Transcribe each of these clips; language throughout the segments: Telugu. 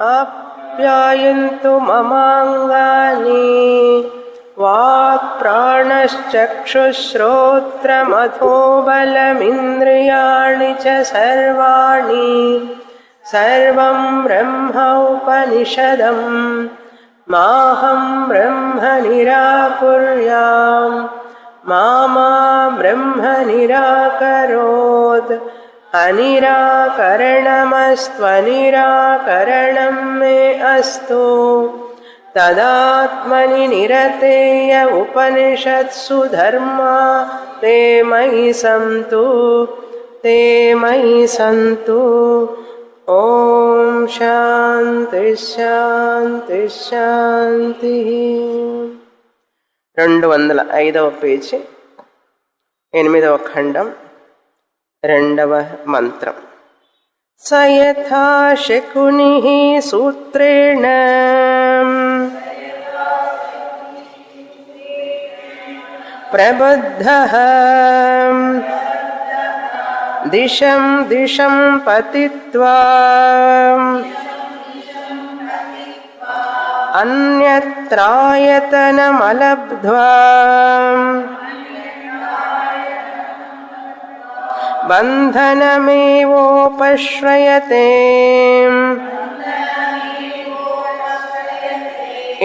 ఆప్యాయంతు మమాంగాని వాక్ ప్రాణశ్చక్షుశ్రోత్రమథో బలమింద్రియాణి చ సర్వాణి సర్వం బ్రహ్మ ఉపనిషదం మాహం బ్రహ్మ నిరాకుర్యాం మామా బ్రహ్మ నిరాకరోత్ అనిరాకరణమస్త్వనిరాకరణం మే అస్తు తదాత్మని నిరతేయ ఉపనిషత్సు ధర్మా తే మయి సంతు ఓం శాంతి శాంతి శాంతి. 205వ పేజీ 8వ ఖండం 2వ మంత్రం. స యథా శకునిః సూత్రేణ ప్రబద్ధః దిశం దిశం పతిత్వా అన్యత్రాయతనమలబ్ధ్వా బంధనమేవోపశ్రయతే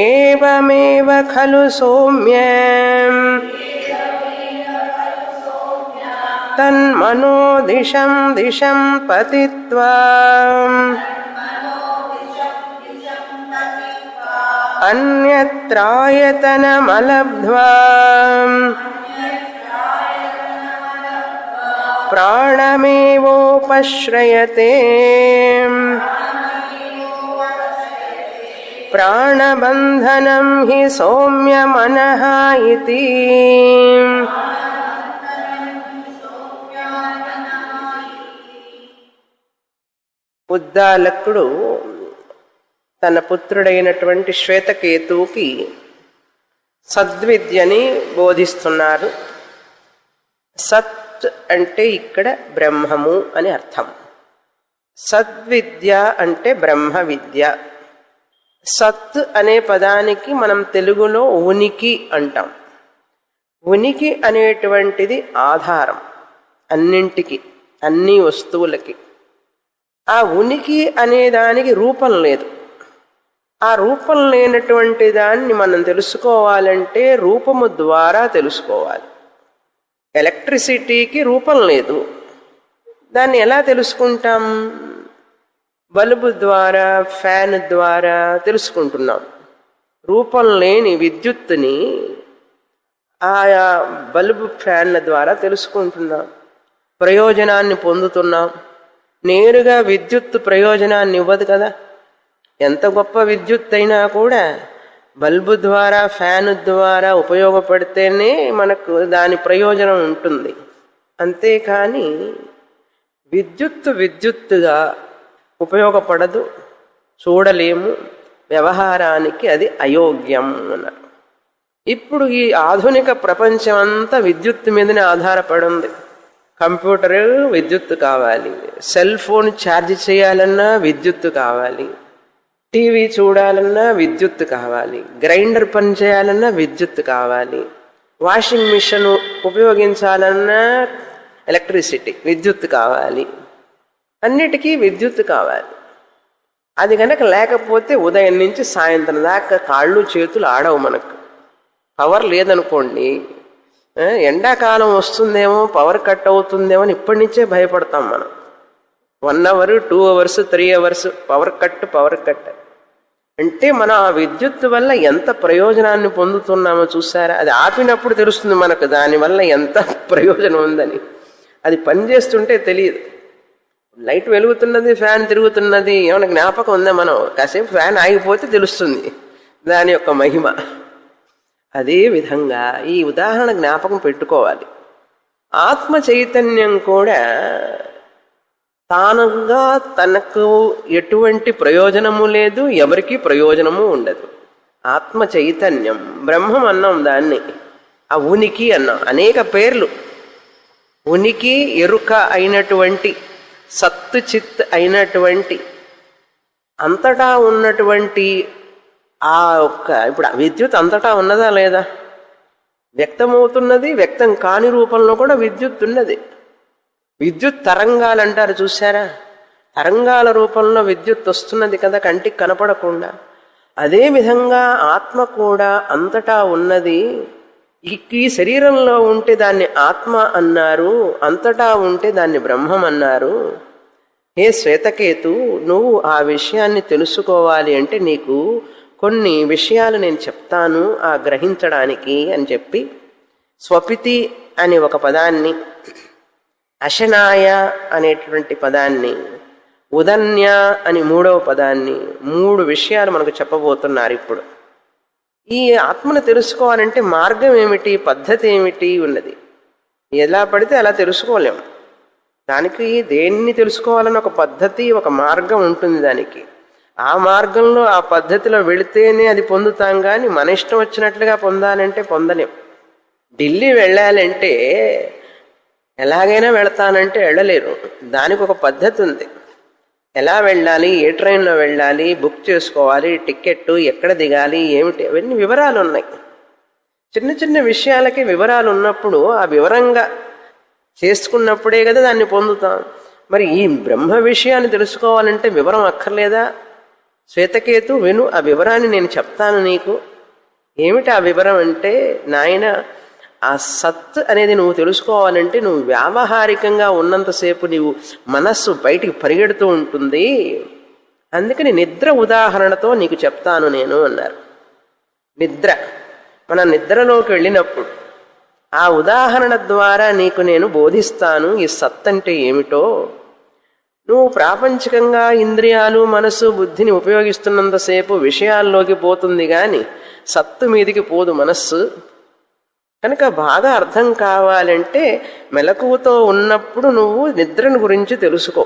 ఏవమేవ ఖలు సౌమ్యం తన్మనో దిశం దిశం పతిత్వా అన్యత్రాయతనమలబ్ధ్వా ప్రాణమేవోపశ్రయతే ప్రాణబంధనం హి సౌమ్యమనః ఇతి. ఉద్దాలకుడు తన పుత్రుడైనటువంటి శ్వేతకేతువుకి సద్విద్యని బోధిస్తున్నారు. సత్ అంటే ఇక్కడ బ్రహ్మము అని అర్థం. సద్విద్య అంటే బ్రహ్మ విద్య. సత్ అనే పదానికి మనం తెలుగులో ఉనికి అంటాం. ఉనికి అనేటువంటిది ఆధారం అన్నింటికి, అన్ని వస్తువులకి. ఆ ఉనికి అనే దానికి రూపం లేదు. ఆ రూపం లేనటువంటి దాన్ని మనం తెలుసుకోవాలంటే రూపము ద్వారా తెలుసుకోవాలి. ఎలక్ట్రిసిటీకి రూపం లేదు, దాన్ని ఎలా తెలుసుకుంటాం? బల్బు ద్వారా, ఫ్యాన్ ద్వారా తెలుసుకుంటున్నాం. రూపం లేని విద్యుత్తుని ఆయా బల్బు ఫ్యాన్ల ద్వారా తెలుసుకుంటున్నాం, ప్రయోజనాన్ని పొందుతున్నాం. నేరుగా విద్యుత్ ప్రయోజనాన్ని ఇవ్వదు కదా. ఎంత గొప్ప విద్యుత్ అయినా కూడా బల్బు ద్వారా, ఫ్యాన్ ద్వారా ఉపయోగపడితేనే మనకు దాని ప్రయోజనం ఉంటుంది. అంతేకాని విద్యుత్తుగా ఉపయోగపడదు, చూడలేము, వ్యవహారానికి అది అయోగ్యం అన్నారు. ఇప్పుడు ఈ ఆధునిక ప్రపంచం అంతా విద్యుత్ మీదనే ఆధారపడి ఉంది. కంప్యూటర్ విద్యుత్తు కావాలి, సెల్ ఫోన్ ఛార్జ్ చేయాలన్నా విద్యుత్తు కావాలి, టీవీ చూడాలన్నా విద్యుత్తు కావాలి, గ్రైండర్ పని చేయాలన్నా విద్యుత్తు కావాలి, వాషింగ్ మిషన్ ఉపయోగించాలన్నా ఎలక్ట్రిసిటీ విద్యుత్తు కావాలి, అన్నిటికీ విద్యుత్తు కావాలి. అది కనుక లేకపోతే ఉదయం నుంచి సాయంత్రం దాకా కాళ్ళు చేతులు ఆడవు. మనకు పవర్ లేదనుకోండి, ఎండాకాలం వస్తుందేమో, పవర్ కట్ అవుతుందేమో అని ఇప్పటి నుంచే భయపడతాం మనం. 1 hour 2 hours 3 hours power cut అంటే మనం ఆ విద్యుత్ వల్ల ఎంత ప్రయోజనాన్ని పొందుతున్నామో చూసారా? అది ఆపినప్పుడు తెలుస్తుంది మనకు దానివల్ల ఎంత ప్రయోజనం ఉందని. అది పనిచేస్తుంటే తెలియదు. లైట్ వెలుగుతున్నది, ఫ్యాన్ తిరుగుతున్నది, ఏమైనా జ్ఞాపకం ఉందా? మనం కాసేపు ఫ్యాన్ ఆగిపోతే తెలుస్తుంది దాని యొక్క మహిమ. అదే విధంగా ఈ ఉదాహరణ జ్ఞాపకం పెట్టుకోవాలి. ఆత్మ చైతన్యం కూడా తానుగా తనకు ఎటువంటి ప్రయోజనము లేదు, ఎవరికి ప్రయోజనము ఉండదు. ఆత్మ చైతన్యం బ్రహ్మం అన్నాం దాన్ని. ఆ ఉనికి అన్నాం, అనేక పేర్లు. ఉనికి, ఎరుక అయినటువంటి, సత్తు చిత్ అయినటువంటి అంతటా ఉన్నటువంటి ఆ ఒక్క ఇప్పుడు విద్యుత్ అంతటా ఉన్నదా లేదా? వ్యక్తమవుతున్నది, వ్యక్తం కాని రూపంలో కూడా విద్యుత్ ఉన్నది. విద్యుత్ తరంగాలు అంటారు చూసారా? తరంగాల రూపంలో విద్యుత్ వస్తున్నది కదా, కంటికి కనపడకుండా. అదేవిధంగా ఆత్మ కూడా అంతటా ఉన్నది. ఈ శరీరంలో ఉంటే దాన్ని ఆత్మ అన్నారు, అంతటా ఉంటే దాన్ని బ్రహ్మం అన్నారు. హే శ్వేతకేతు, నువ్వు ఆ విషయాన్ని తెలుసుకోవాలి అంటే నీకు కొన్ని విషయాలు నేను చెప్తాను ఆ గ్రహించడానికి అని చెప్పి స్వపితి అనే ఒక పదాన్ని, అశనాయ అనేటువంటి పదాన్ని, ఉదన్య అని మూడవ పదాన్ని, 3 విషయాలు మనకు చెప్పబోతున్నారు ఇప్పుడు. ఈ ఆత్మను తెలుసుకోవాలంటే మార్గం ఏమిటి, పద్ధతి ఏమిటి ఉన్నది. ఎలా పడితే అలా తెలుసుకోలేం. దానికి దేన్ని తెలుసుకోవాలని ఒక పద్ధతి, ఒక మార్గం ఉంటుంది దానికి. ఆ మార్గంలో ఆ పద్ధతిలో వెళితేనే అది పొందుతాం, కానీ మన ఇష్టం వచ్చినట్లుగా పొందాలంటే పొందలేం. ఢిల్లీ వెళ్ళాలంటే ఎలాగైనా వెళతానంటే వెళ్ళలేరు. దానికి ఒక పద్ధతి ఉంది. ఎలా వెళ్ళాలి, ఏ ట్రైన్లో వెళ్ళాలి, బుక్ చేసుకోవాలి, టికెట్ ఎక్కడ దిగాలి, ఏమిటి, అవన్నీ వివరాలు ఉన్నాయి. చిన్న చిన్న విషయాలకి వివరాలు ఉన్నప్పుడు ఆ వివరంగా చేసుకున్నప్పుడే కదా దాన్ని పొందుతాం. మరి ఈ బ్రహ్మ విషయాన్ని తెలుసుకోవాలంటే వివరం అక్కర్లేదా? శ్వేతకేతు విను, ఆ వివరాన్ని నేను చెప్తాను నీకు. ఏమిటి ఆ వివరం అంటే, నాయన ఆ సత్ అనేది నువ్వు తెలుసుకోవాలంటే నువ్వు వ్యావహారికంగా ఉన్నంతసేపు నీవు మనస్సు బయటికి పరిగెడుతూ ఉంటుంది. అందుకని నిద్ర ఉదాహరణతో నీకు చెప్తాను నేను అన్నారు. నిద్ర, మన నిద్రలోకి వెళ్ళినప్పుడు ఆ ఉదాహరణ ద్వారా నీకు నేను బోధిస్తాను ఈ సత్ అంటే ఏమిటో. నువ్వు ప్రాపంచికంగా ఇంద్రియాలు, మనసు, బుద్ధిని ఉపయోగిస్తున్నంతసేపు విషయాల్లోకి పోతుంది, కానీ సత్తు మీదికి పోదు మనస్సు. కనుక బాగా అర్థం కావాలంటే మెలకువతో ఉన్నప్పుడు నువ్వు నిద్రను గురించి తెలుసుకో.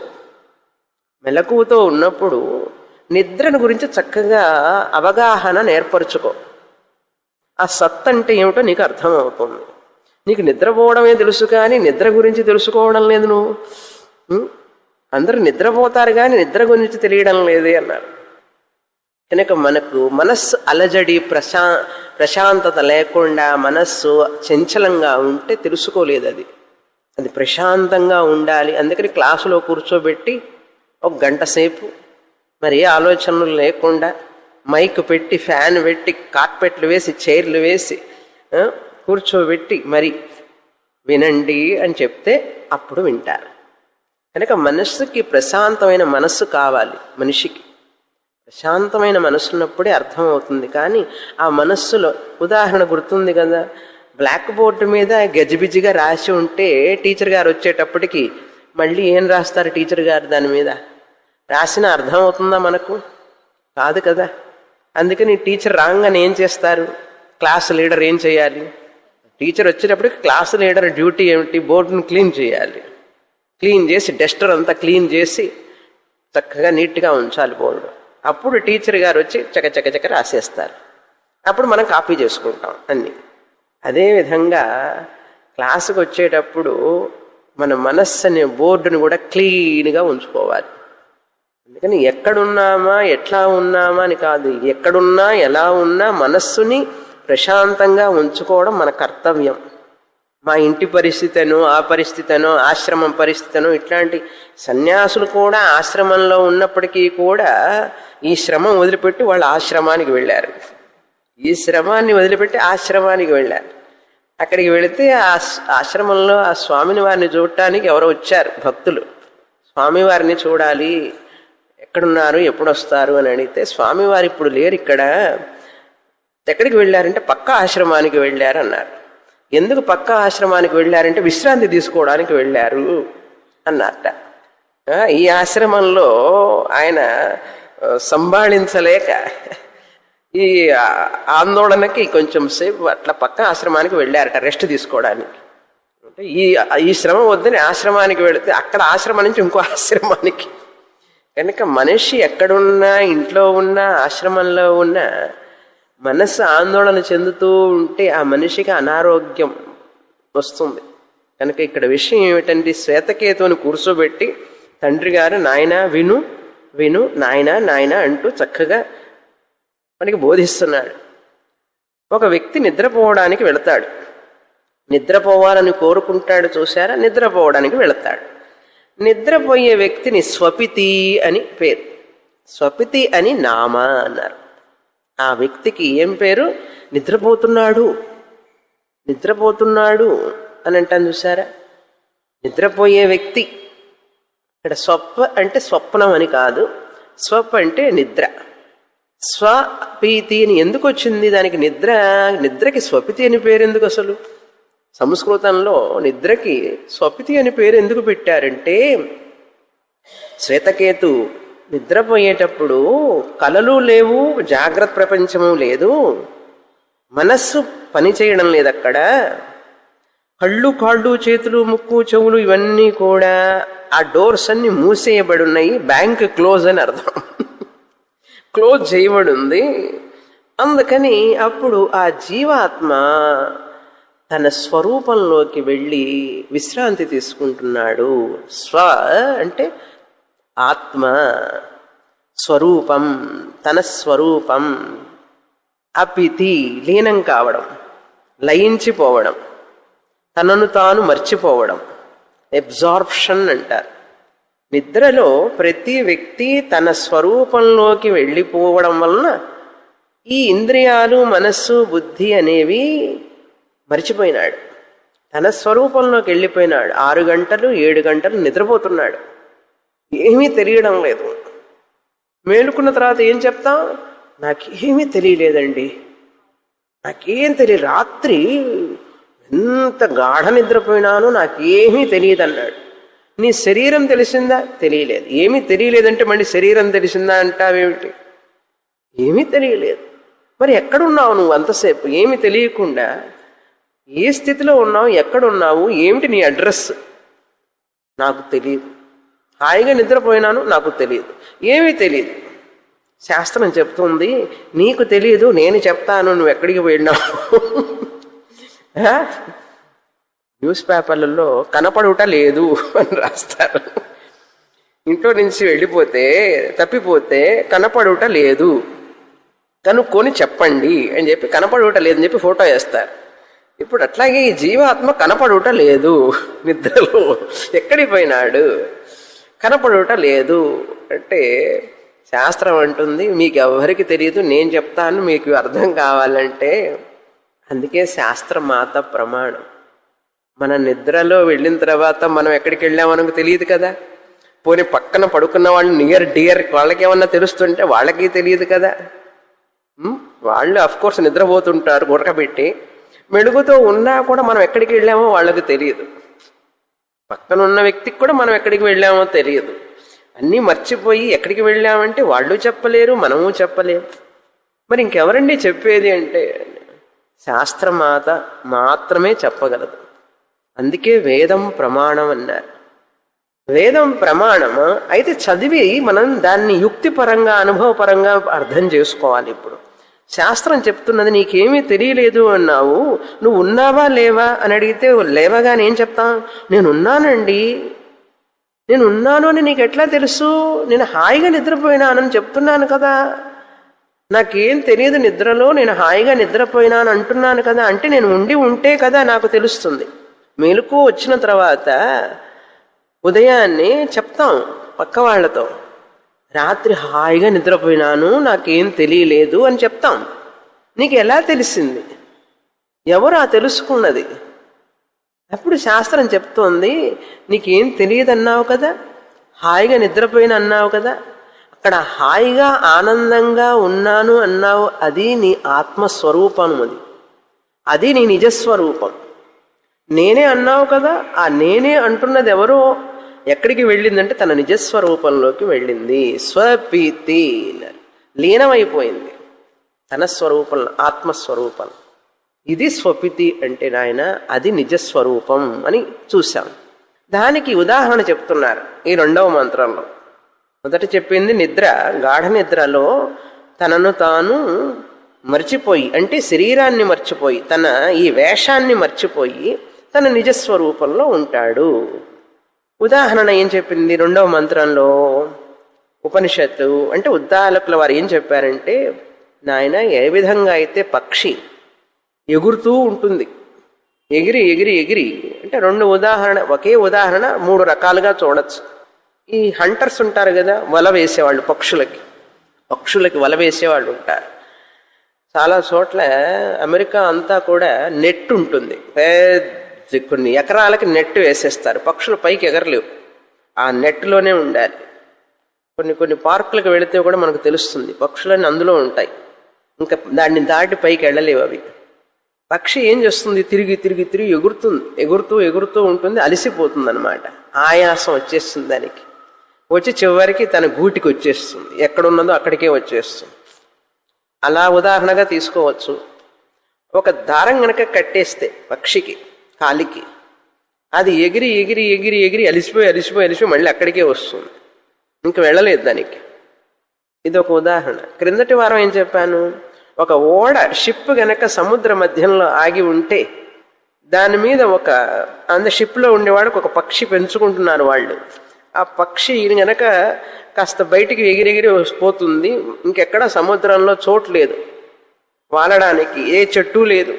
మెలకువతో ఉన్నప్పుడు నిద్రను గురించి చక్కగా అవగాహన నేర్పరచుకో. ఆ సత్ అంటే ఏమిటో నీకు అర్థమవుతుంది. నీకు నిద్రపోవడమే తెలుసు కానీ నిద్ర గురించి తెలుసుకోవడం లేదు నువ్వు. అందరూ నిద్రపోతారు కానీ నిద్ర గురించి తెలియడం లేదే అన్నారు. కనుక మనకు మనస్సు అలజడి, ప్రశాంతత లేకుండా మనస్సు చంచలంగా ఉంటే తెలుసుకోలేదు. అది ప్రశాంతంగా ఉండాలి. అందుకని క్లాసులో కూర్చోబెట్టి 1 గంట సేపు మరి ఆలోచనలు లేకుండా మైక్ పెట్టి, ఫ్యాన్ పెట్టి, కార్పెట్లు వేసి, చైర్లు వేసి కూర్చోబెట్టి మరి వినండి అని చెప్తే అప్పుడు వింటారు. కనుక మనస్సుకి ప్రశాంతమైన మనస్సు కావాలి. మనిషికి ప్రశాంతమైన మనస్సు ఉన్నప్పుడే అర్థమవుతుంది. కానీ ఆ మనస్సులో ఉదాహరణ గుర్తుంది కదా, బ్లాక్ బోర్డు మీద గజిబిజిగా రాసి ఉంటే టీచర్ గారు వచ్చేటప్పటికి మళ్ళీ ఏం రాస్తారు టీచర్ గారు దాని మీద? రాసిన అర్థం అవుతుందా మనకు? కాదు కదా. అందుకని టీచర్ రాగానే ఏం చేస్తారు? క్లాస్ లీడర్ ఏం చేయాలి? టీచర్ వచ్చేటప్పటికి క్లాస్ లీడర్ డ్యూటీ ఏమిటి? బోర్డును క్లీన్ చేయాలి. క్లీన్ చేసి డస్టర్ అంతా క్లీన్ చేసి చక్కగా నీట్గా ఉంచాలి బోర్డు. అప్పుడు టీచర్ గారు వచ్చి చకచక రాసేస్తారు. అప్పుడు మనం కాపీ చేసుకుంటాం అన్నీ. అదేవిధంగా క్లాసుకు వచ్చేటప్పుడు మన మనస్సు అనే బోర్డును కూడా క్లీన్గా ఉంచుకోవాలి. అందుకని ఎక్కడున్నామా, ఎట్లా ఉన్నామా అని కాదు, ఎక్కడున్నా ఎలా ఉన్నా మనస్సుని ప్రశాంతంగా ఉంచుకోవడం మన కర్తవ్యం. మా ఇంటి పరిస్థితినో, ఆ పరిస్థితినో, ఆశ్రమం పరిస్థితినో, ఇట్లాంటి సన్యాసులు కూడా ఆశ్రమంలో ఉన్నప్పటికీ కూడా ఈ శ్రమం వదిలిపెట్టి వాళ్ళు ఆశ్రమానికి వెళ్ళారు. ఈ శ్రమాన్ని వదిలిపెట్టి ఆశ్రమానికి వెళ్ళారు. అక్కడికి వెళితే ఆ ఆశ్రమంలో ఆ స్వామిని వారిని చూడటానికి ఎవరో వచ్చారు భక్తులు. స్వామివారిని చూడాలి, ఎక్కడున్నారు, ఎప్పుడు వస్తారు అని అడిగితే స్వామివారు ఇప్పుడు లేరు ఇక్కడ. ఎక్కడికి వెళ్ళారంటే పక్క ఆశ్రమానికి వెళ్ళారు అన్నారు. ఎందుకు పక్క ఆశ్రమానికి వెళ్ళారంటే విశ్రాంతి తీసుకోవడానికి వెళ్ళారు అన్నట్ట. ఈ ఆశ్రమంలో ఆయన సంభాళించలేక ఈ ఆందోళనకి కొంచెం సేపు అట్లా పక్క ఆశ్రమానికి వెళ్ళారట రెస్ట్ తీసుకోవడానికి. అంటే ఈ శ్రమ వద్దని ఆశ్రమానికి వెళితే అక్కడ ఆశ్రమం నుంచి ఇంకో ఆశ్రమానికి. కనుక మనిషి ఎక్కడున్నా, ఇంట్లో ఉన్నా, ఆశ్రమంలో ఉన్నా మనస్సు ఆందోళన చెందుతూ ఉంటే ఆ మనిషికి అనారోగ్యం వస్తుంది. కనుక ఇక్కడ విషయం ఏమిటంటే శ్వేతకేతువుని కూర్చోబెట్టి తండ్రి గారు నాయన విను, విను నాయన నాయన అంటూ చక్కగా మనకి బోధిస్తున్నాడు. ఒక వ్యక్తి నిద్రపోవడానికి వెళతాడు. నిద్రపోవాలని కోరుకుంటాడు, చూశారా? నిద్రపోవడానికి వెళతాడు. నిద్రపోయే వ్యక్తిని స్వపితి అని పేరు. స్వపితి అని నామ అన్నారు. ఆ వ్యక్తికి ఏం పేరు? నిద్రపోతున్నాడు, నిద్రపోతున్నాడు అని అంటాను, చూసారా? నిద్రపోయే వ్యక్తి. ఇక్కడ స్వప్న అంటే స్వప్నం అని కాదు, స్వప్ అంటే నిద్ర. స్వపీతి అని ఎందుకు వచ్చింది దానికి? నిద్రకి స్వపితి అని పేరు ఎందుకు? అసలు సంస్కృతంలో నిద్రకి స్వపితి అని పేరు ఎందుకు పెట్టారంటే, శ్వేతకేతు నిద్రపోయేటప్పుడు కలలు లేవు, జాగ్రత్త ప్రపంచము లేదు, మనస్సు పని చేయడం లేదు. అక్కడ కళ్ళు కాళ్ళు చేతులు ముక్కు చెవులు ఇవన్నీ కూడా ఆ డోర్స్ అన్ని మూసేయబడి ఉన్నాయి. బ్యాంక్ క్లోజ్ అని అర్థం, క్లోజ్ చేయబడి ఉంది. అందుకని అప్పుడు ఆ జీవాత్మ తన స్వరూపంలోకి వెళ్ళి విశ్రాంతి తీసుకుంటున్నాడు. స్వ అంటే ఆత్మ, స్వరూపం, తన స్వరూపం. అపితి లీనం కావడం, లయించిపోవడం, తనను తాను మర్చిపోవడం, అబ్జార్ప్షన్ అంటారు. నిద్రలో ప్రతి వ్యక్తి తన స్వరూపంలోకి వెళ్ళిపోవడం వలన ఈ ఇంద్రియాలు, మనస్సు, బుద్ధి అనేవి మర్చిపోయినాడు. తన స్వరూపంలోకి వెళ్ళిపోయినాడు. 6 గంటలు 7 గంటలు నిద్రపోతున్నాడు, ఏమీ తెలియడం లేదు. మేలుకున్న తర్వాత ఏం చెప్తాం? నాకేమీ తెలియలేదండి, నాకేం తెలియదు, రాత్రి ఎంత గాఢ నిద్రపోయినానో నాకేమీ తెలియదు అన్నాడు. నీ శరీరం తెలిసిందా? తెలియలేదు. ఏమీ తెలియలేదంటే మళ్ళీ శరీరం తెలిసిందా అంటావేమిటి? ఏమీ తెలియలేదు. మరి ఎక్కడున్నావు నువ్వు అంతసేపు? ఏమీ తెలియకుండా ఏ స్థితిలో ఉన్నావు, ఎక్కడున్నావు, ఏమిటి నీ అడ్రస్? నాకు తెలియదు. హాయిగా నిద్రపోయినాను, నాకు తెలియదు, ఏమీ తెలియదు. శాస్త్రం చెప్తుంది, నీకు తెలియదు, నేను చెప్తాను, నువ్వు ఎక్కడికి వెళ్ళినావు. న్యూస్ పేపర్లలో కనపడుట లేదు అని రాస్తారు. ఇంట్లో నుంచి వెళ్ళిపోతే, తప్పిపోతే కనపడుట లేదు, కనుక్కొని చెప్పండి అని చెప్పి కనపడుట లేదని చెప్పి ఫోటో వేస్తారు. ఇప్పుడు అట్లాగే ఈ జీవాత్మ కనపడుట లేదు, నిద్రలో ఎక్కడికి పోయినాడు, కనపడుట లేదు అంటే శాస్త్రం అంటుంది మీకు ఎవరికి తెలియదు, నేను చెప్తాను మీకు అర్థం కావాలంటే. అందుకే శాస్త్రమాత ప్రమాణం. మన నిద్రలో వెళ్ళిన తర్వాత మనం ఎక్కడికి వెళ్ళామనకు తెలియదు కదా. పోనీ పక్కన పడుకున్న వాళ్ళు నియర్ డియర్ వాళ్ళకి ఏమన్నా తెలుస్తుంటే వాళ్ళకి తెలియదు కదా. వాళ్ళు అఫ్కోర్స్ నిద్రపోతుంటారు గురకబెట్టి, మెడుగుతో ఉన్నా కూడా మనం ఎక్కడికి వెళ్ళామో వాళ్ళకి తెలియదు. పక్కన ఉన్న వ్యక్తికి కూడా మనం ఎక్కడికి వెళ్ళామో తెలియదు. అన్నీ మర్చిపోయి ఎక్కడికి వెళ్ళామంటే వాళ్ళు చెప్పలేరు, మనము చెప్పలేము. మరి ఇంకెవరండి చెప్పేది అంటే శాస్త్రమాత మాత్రమే చెప్పగలదు. అందుకే వేదం ప్రమాణం అన్నారు. వేదం ప్రమాణము అయితే చదివి మనం దాన్ని యుక్తిపరంగా, అనుభవపరంగా అర్థం చేసుకోవాలి. ఇప్పుడు శాస్త్రం చెప్తున్నది నీకేమీ తెలియలేదు అన్నావు, నువ్వు ఉన్నావా లేవా అని అడిగితే లేవగానే ఏం చెప్తాం? నేనున్నానండి, నేను ఉన్నాను అని నీకు ఎట్లా తెలుసు? నేను హాయిగా నిద్రపోయినానని చెప్తున్నాను కదా, నాకేం తెలియదు నిద్రలో, నేను హాయిగా నిద్రపోయినాను అంటున్నాను కదా. అంటే నేను ఉంటే కదా నాకు తెలుస్తుంది. మెలకు వచ్చిన తర్వాత ఉదయాన్నే చెప్తాం పక్క వాళ్ళతో, రాత్రి హాయిగా నిద్రపోయినాను, నాకేం తెలియలేదు అని చెప్తాం. నీకు ఎలా తెలిసింది? ఎవరు ఆ తెలుసుకున్నది? అప్పుడు శాస్త్రం చెప్తోంది, నీకేం తెలియదు అన్నావు కదా, హాయిగా నిద్రపోయిన అన్నావు కదా, అక్కడ హాయిగా ఆనందంగా ఉన్నాను అన్నావు, అది నీ ఆత్మస్వరూపం, అది నీ నిజస్వరూపం. నేనే అన్నావు కదా, ఆ నేనే అంటున్నది ఎవరో ఎక్కడికి వెళ్ళిందంటే తన నిజస్వరూపంలోకి వెళ్ళింది. స్వపీతి లీనమైపోయింది తన స్వరూపంలో, ఆత్మస్వరూపం. ఇది స్వపితి అంటే నాయన, అది నిజస్వరూపం అని చూశాం. దానికి ఉదాహరణ చెప్తున్నారు ఈ 2వ మంత్రంలో. మొదట చెప్పింది నిద్ర, గాఢ నిద్రలో తనను తాను మర్చిపోయి, అంటే శరీరాన్ని మర్చిపోయి, తన ఈ వేషాన్ని మర్చిపోయి తన నిజస్వరూపంలో ఉంటాడు. ఉదాహరణ ఏం చెప్పింది 2వ మంత్రంలో? ఉపనిషత్తు అంటే ఉద్దాలకుల వారు ఏం చెప్పారంటే, నాయన ఏ విధంగా అయితే పక్షి ఎగురుతూ ఉంటుంది, ఎగిరి ఎగిరి ఎగిరి అంటే ఒకే ఉదాహరణ 3 రకాలుగా చూడొచ్చు. ఈ హంటర్స్ ఉంటారు కదా, వల వేసేవాళ్ళు, పక్షులకి వల వేసేవాళ్ళు ఉంటారు. చాలా చోట్ల అమెరికా అంతా కూడా నెట్ ఉంటుంది, కొన్ని ఎకరాలకి నెట్ వేసేస్తారు. పక్షులు పైకి ఎగరలేవు, ఆ నెట్లోనే ఉండాలి. కొన్ని పార్కులకు వెళితే కూడా మనకు తెలుస్తుంది, పక్షులన్నీ అందులో ఉంటాయి, ఇంకా దాన్ని దాటి పైకి వెళ్ళలేవు అవి. పక్షి ఏం చేస్తుంది, తిరిగి తిరిగి తిరిగి ఎగురుతూ ఉంటుంది, అలసిపోతుంది అనమాట. ఆయాసం వచ్చేస్తుంది దానికి, వచ్చి చివరికి తన గూటికి వచ్చేస్తుంది, ఎక్కడున్నదో అక్కడికే వచ్చేస్తుంది. అలా ఉదాహరణగా తీసుకోవచ్చు. ఒక దారం గనక కట్టేస్తే పక్షికి కాలికి, అది ఎగిరి ఎగిరి ఎగిరి ఎగిరి అలిసిపోయి మళ్ళీ అక్కడికే వస్తుంది, ఇంక వెళ్ళలేదు దానికి. ఇది ఒక ఉదాహరణ. క్రిందటి వారం ఏం చెప్పాను, ఒక షిప్ గనక సముద్ర మధ్యంలో ఆగి ఉంటే దాని మీద షిప్లో ఉండేవాడికి ఒక పక్షి పెంచుకుంటున్నారు వాళ్ళు. ఆ పక్షి గనక కాస్త బయటికి ఎగిరెగిరి పోతుంది, ఇంకెక్కడ సముద్రంలో చోటు లేదు వాలడానికి, ఏ చెట్టు లేదు,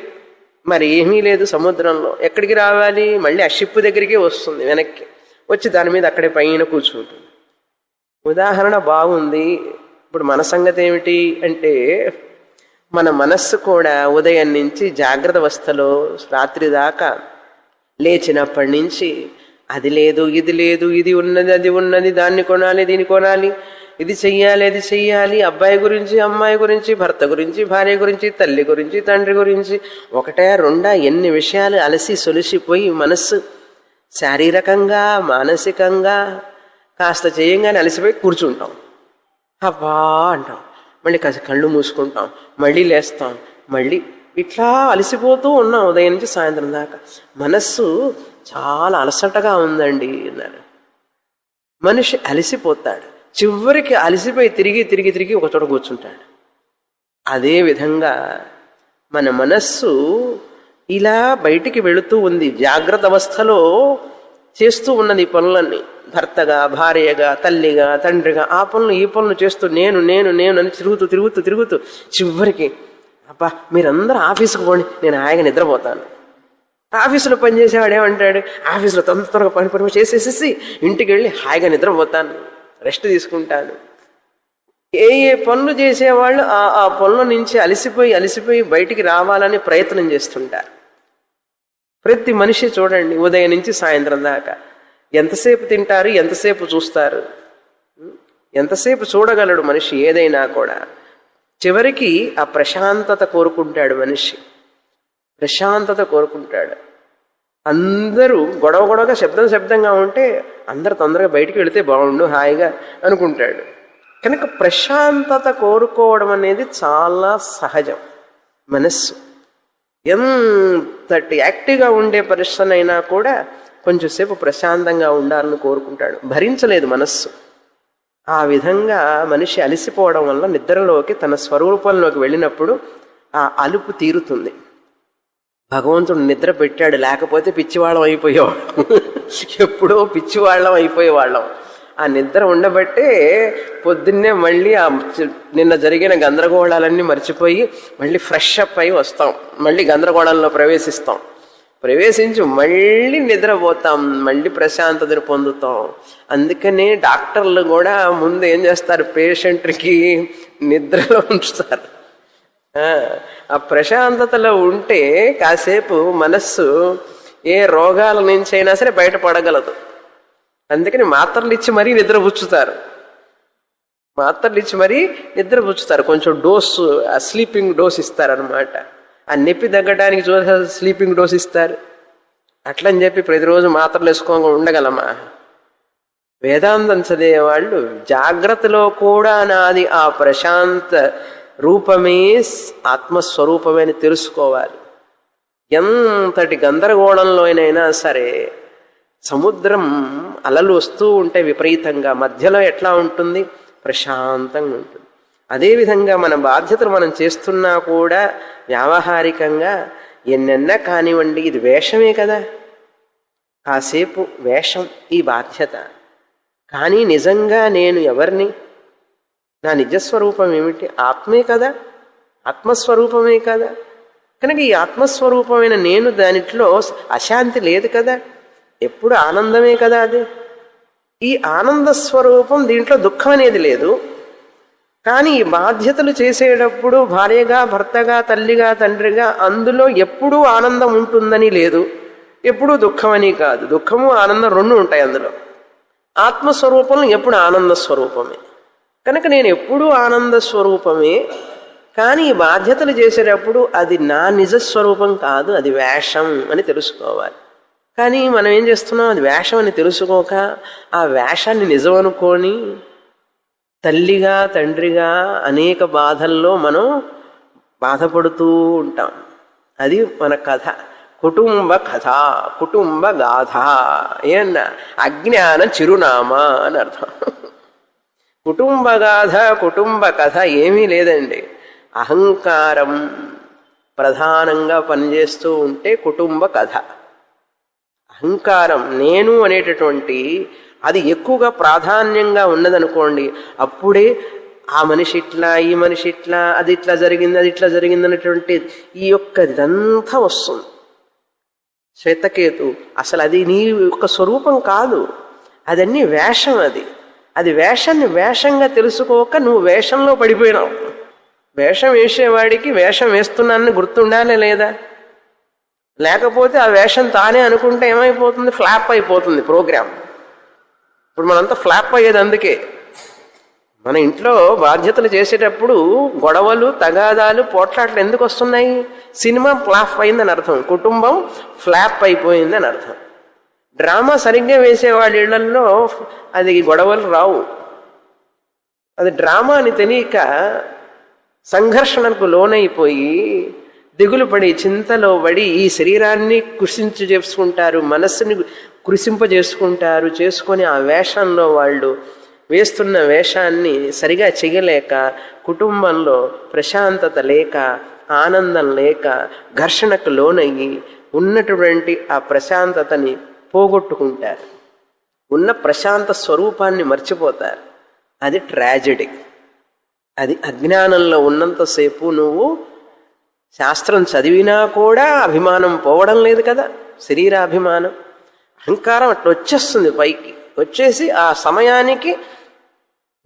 మరి ఏమీ లేదు సముద్రంలో. ఎక్కడికి రావాలి, మళ్ళీ ఆ షిప్ దగ్గరికే వస్తుంది, వెనక్కి వచ్చి దాని మీద అక్కడే పైన కూర్చుంటుంది. ఉదాహరణ బాగుంది. ఇప్పుడు మన సంగతి ఏమిటి అంటే, మన మనస్సు కూడా ఉదయం నుంచి జాగ్రత్త అవస్థలో రాత్రి దాకా లేచినప్పటి నుంచి అది లేదు, ఇది లేదు, ఇది ఉన్నది, అది ఉన్నది, దాన్ని కొనాలి, దీన్ని కొనాలి, ఇది చెయ్యాలి, అది చెయ్యాలి, అబ్బాయి గురించి, అమ్మాయి గురించి, భర్త గురించి, భార్య గురించి, తల్లి గురించి, తండ్రి గురించి, ఒకటే రెండా ఎన్ని విషయాలు అలసి సొలిసిపోయి మనస్సు శారీరకంగా మానసికంగా కాస్త చేయంగానే అలసిపోయి కూర్చుంటాం. అబ్బా అంటాం, మళ్ళీ కాస్త కళ్ళు మూసుకుంటాం, మళ్ళీ లేస్తాం, మళ్ళీ ఇట్లా అలసిపోతూ ఉన్నాం ఉదయం నుంచి సాయంత్రం దాకా. మనస్సు చాలా అలసటగా ఉందండి అన్నారు. మనిషి అలసిపోతాడు, చివరికి అలసిపోయి తిరిగి తిరిగి తిరిగి ఒక చోట కూర్చుంటాడు. అదేవిధంగా మన మనస్సు ఇలా బయటికి వెళుతూ ఉంది, జాగ్రత్త అవస్థలో చేస్తూ ఉన్నది ఈ పనులన్నీ. భర్తగా, భార్యగా, తల్లిగా, తండ్రిగా ఆ పనులు ఈ పనులు చేస్తూ నేను నేను నేను అని తిరుగుతూ చివరికి అబ్బా మీరందరూ ఆఫీసుకు పోండి, నేను హాయిగా నిద్రపోతాను. ఆఫీసులో పనిచేసేవాడు ఏమంటాడు, ఆఫీసులో తొందరగా పని చేసేసేసి ఇంటికి వెళ్ళి హాయిగా నిద్రపోతాను, రెస్ట్ తీసుకుంటాను. ఏ పనులు చేసేవాళ్ళు ఆ పనుల నుంచి అలసిపోయి బయటికి రావాలని ప్రయత్నం చేస్తుంటారు. ప్రతి మనిషి చూడండి ఉదయం నుంచి సాయంత్రం దాకా ఎంతసేపు తింటారు, ఎంతసేపు చూస్తారు, ఎంతసేపు చూడగలడు మనిషి ఏదైనా కూడా. చివరికి ఆ ప్రశాంతత కోరుకుంటాడు మనిషి, ప్రశాంతత కోరుకుంటాడు. అందరూ గొడవగా శబ్దంగా ఉంటే అందరు తొందరగా బయటికి వెళితే బాగుండు హాయిగా అనుకుంటాడు. కనుక ప్రశాంతత కోరుకోవడం అనేది చాలా సహజం. మనస్సు ఎంతటి యాక్టివ్గా ఉండే పర్సన్ అయినా కూడా కొంచెంసేపు ప్రశాంతంగా ఉండాలని కోరుకుంటాడు, భరించలేదు మనస్సు. ఆ విధంగా మనిషి అలసిపోవడం వల్ల నిద్రలోకి తన స్వరూపంలోకి వెళ్ళినప్పుడు ఆ అలుపు తీరుతుంది. భగవంతుడు నిద్ర పెట్టాడు, లేకపోతే పిచ్చివాళ్ళం అయిపోయేవాళ్ళం, ఎప్పుడో పిచ్చివాళ్ళం అయిపోయేవాళ్ళం. ఆ నిద్ర ఉండబట్టే పొద్దున్నే మళ్ళీ ఆ నిన్న జరిగిన గందరగోళాలన్నీ మర్చిపోయి మళ్ళీ ఫ్రెష్ అప్ అయి వస్తాం, మళ్ళీ గందరగోళంలో ప్రవేశించి మళ్ళీ నిద్రపోతాం, మళ్ళీ ప్రశాంతతను పొందుతాం. అందుకనే డాక్టర్లు కూడా ముందు ఏం చేస్తారు, పేషెంట్కి నిద్రలో ఉంచుతారు. ఆ ప్రశాంతతలో ఉంటే కాసేపు మనస్సు ఏ రోగాల నుంచి అయినా సరే బయటపడగలదు. అందుకని మాత్రలు ఇచ్చి మరీ నిద్రపుచ్చుతారు, కొంచెం డోసు, ఆ స్లీపింగ్ డోస్ ఇస్తారనమాట. ఆ నొప్పి తగ్గడానికి స్లీపింగ్ డోస్ ఇస్తారు. అట్లని చెప్పి ప్రతిరోజు మాత్రలు వేసుకోగా ఉండగలమా? వేదాంతం చదివే వాళ్ళు జాగ్రత్తలో కూడా నాది ఆ ప్రశాంత రూపమే ఆత్మస్వరూపమే అని తెలుసుకోవాలి. ఎంతటి గందరగోళంలోనైనా సరే సముద్రం అలలు వస్తూ ఉంటే విపరీతంగా మధ్యలో ఎట్లా ఉంటుంది, ప్రశాంతంగా ఉంటుంది. అదేవిధంగా మన బాధ్యతలు మనం చేస్తున్నా కూడా వ్యావహారికంగా ఎన్నెన్నా కానివ్వండి, ఇది వేషమే కదా, కాసేపు వేషం ఈ బాధ్యత. కానీ నిజంగా నేను ఎవరిని, నా నిజస్వరూపం ఏమిటి? ఆత్మే కదా, ఆత్మస్వరూపమే కదా. కనుక ఈ ఆత్మస్వరూపమైన నేను దానిట్లో అశాంతి లేదు కదా, ఎప్పుడు ఆనందమే కదా. అది ఈ ఆనంద స్వరూపం, దీంట్లో దుఃఖం అనేది లేదు. కానీ ఈ బాధ్యతలు చేసేటప్పుడు భార్యగా, భర్తగా, తల్లిగా, తండ్రిగా అందులో ఎప్పుడూ ఆనందం ఉంటుందని లేదు, ఎప్పుడూ దుఃఖం అని కాదు. దుఃఖము ఆనందం రెండు ఉంటాయి అందులో. ఆత్మస్వరూపంలో ఎప్పుడు ఆనంద స్వరూపమే. కనుక నేను ఎప్పుడూ ఆనంద స్వరూపమే. కానీ ఈ బాధ్యతలు చేసేటప్పుడు అది నా నిజస్వరూపం కాదు, అది వేషం అని తెలుసుకోవాలి. కానీ మనం ఏం చేస్తున్నాం? అది వేషం అని తెలుసుకోక ఆ వేషాన్ని నిజం అనుకొని తల్లిగా, తండ్రిగా అనేక బాధల్లో మనం బాధపడుతూ ఉంటాం. అది మన కథ, కుటుంబ కథ, కుటుంబ గాథ. ఏమన్నా అజ్ఞాన చిరునామా అని అర్థం. కుటుంబ గాథ, కుటుంబ కథ ఏమీ లేదండి. అహంకారం ప్రధానంగా పనిచేస్తూ ఉంటే కుటుంబ కథ. అహంకారం, నేను అనేటటువంటి అది ఎక్కువగా ప్రాధాన్యంగా ఉన్నదనుకోండి, అప్పుడే ఆ మనిషి ఇట్లా, ఈ మనిషి ఇట్లా, అది ఇట్లా జరిగింది, అది ఇట్లా జరిగింది అనేటువంటి ఈ యొక్క ఇదంతా వస్తుంది. శ్వేతకేతు అసలు అది నీ యొక్క స్వరూపం కాదు, అదన్నీ వేషం. అది వేషాన్ని వేషంగా తెలుసుకోక నువ్వు వేషంలో పడిపోయినావు. వేషం వేసేవాడికి వేషం వేస్తున్నానని గుర్తుండాలే లేదా? లేకపోతే ఆ వేషం తానే అనుకుంటే ఏమైపోతుంది? ఫ్లాప్ అయిపోతుంది ప్రోగ్రామ్. ఇప్పుడు మనంతా ఫ్లాప్ అయ్యేది అందుకే. మన ఇంట్లో బాధ్యతలు చేసేటప్పుడు గొడవలు, తగాదాలు, పోట్లాట్లు ఎందుకు వస్తున్నాయి? సినిమా ఫ్లాప్ అయిందని అర్థం, కుటుంబం ఫ్లాప్ అయిపోయిందని అర్థం. డ్రామా సరిగ్గా వేసేవాళ్ళ ఇళ్లలో అది గొడవలు రావు. అది డ్రామా అని తెలియక సంఘర్షణకు లోనైపోయి దిగులు పడి, చింతలో పడి ఈ శరీరాన్ని కృషించి చేసుకుంటారు, మనస్సుని కృషింపజేసుకుంటారు. చేసుకొని ఆ వేషంలో వాళ్ళు వేస్తున్న వేషాన్ని సరిగా చెయ్యలేక కుటుంబంలో ప్రశాంతత లేక, ఆనందం లేక, ఘర్షణకు లోనయ్యి ఉన్నటువంటి ఆ ప్రశాంతతని పోగొట్టుకుంటారు. ఉన్న ప్రశాంత స్వరూపాన్ని మర్చిపోతారు. అది ట్రాజెడీ. అది అజ్ఞానంలో ఉన్నంతసేపు నువ్వు శాస్త్రం చదివినా కూడా అభిమానం పోవడం లేదు కదా. శరీరాభిమానం, అహంకారం అట్లా వచ్చేస్తుంది పైకి. వచ్చేసి ఆ సమయానికి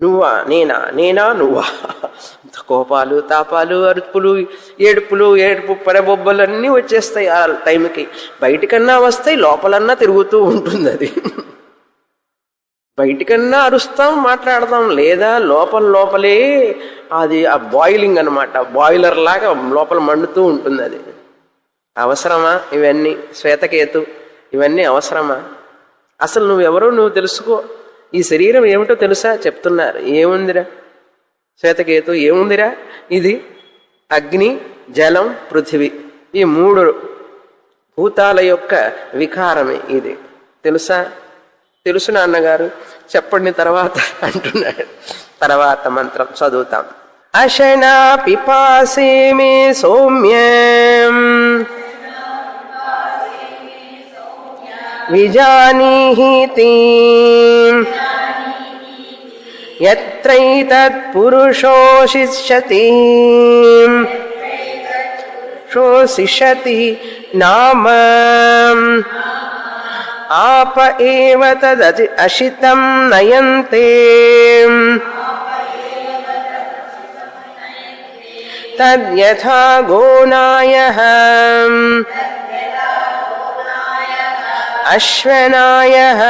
నువ్వా నేనా, నేనా నువ్వా, కోపాలు, తాపాలు, అరుపులు, ఏడుపు పరబొబ్బలు అన్నీ వచ్చేస్తాయి ఆ టైంకి. బయటికన్నా వస్తాయి, లోపలన్నా తిరుగుతూ ఉంటుంది అది. బయటికన్నా అరుస్తాం, మాట్లాడతాం, లేదా లోపలే అది ఆ బాయిలింగ్ అనమాట, బాయిలర్ లాగా లోపల మండుతూ ఉంటుంది. అది అవసరమా? ఇవన్నీ శ్వేతకేతు, ఇవన్నీ అవసరమా? అసలు నువ్వెవరో నువ్వు తెలుసుకో. ఈ శరీరం ఏమిటో తెలుసా? చెప్తున్నారు. ఏముందిరా శ్వేతకేతు, ఏముందిరా? ఇది అగ్ని, జలం, పృథివీ, ఈ మూడు భూతాల యొక్క వికారమే ఇది. తెలుసా? తెలుసు నాన్నగారు, చెప్పండి తర్వాత అంటున్నాడు. తర్వాత మంత్రం చదువుతాం. అశనా పిపాసే మే సౌమ్యం విజానీహితి యత్రైతత్ పురుషో శిష్యతి నామ ఆప ఏవ తద్ అశితం నయంతే తద్యథా గోనాయః అశ్వనాయః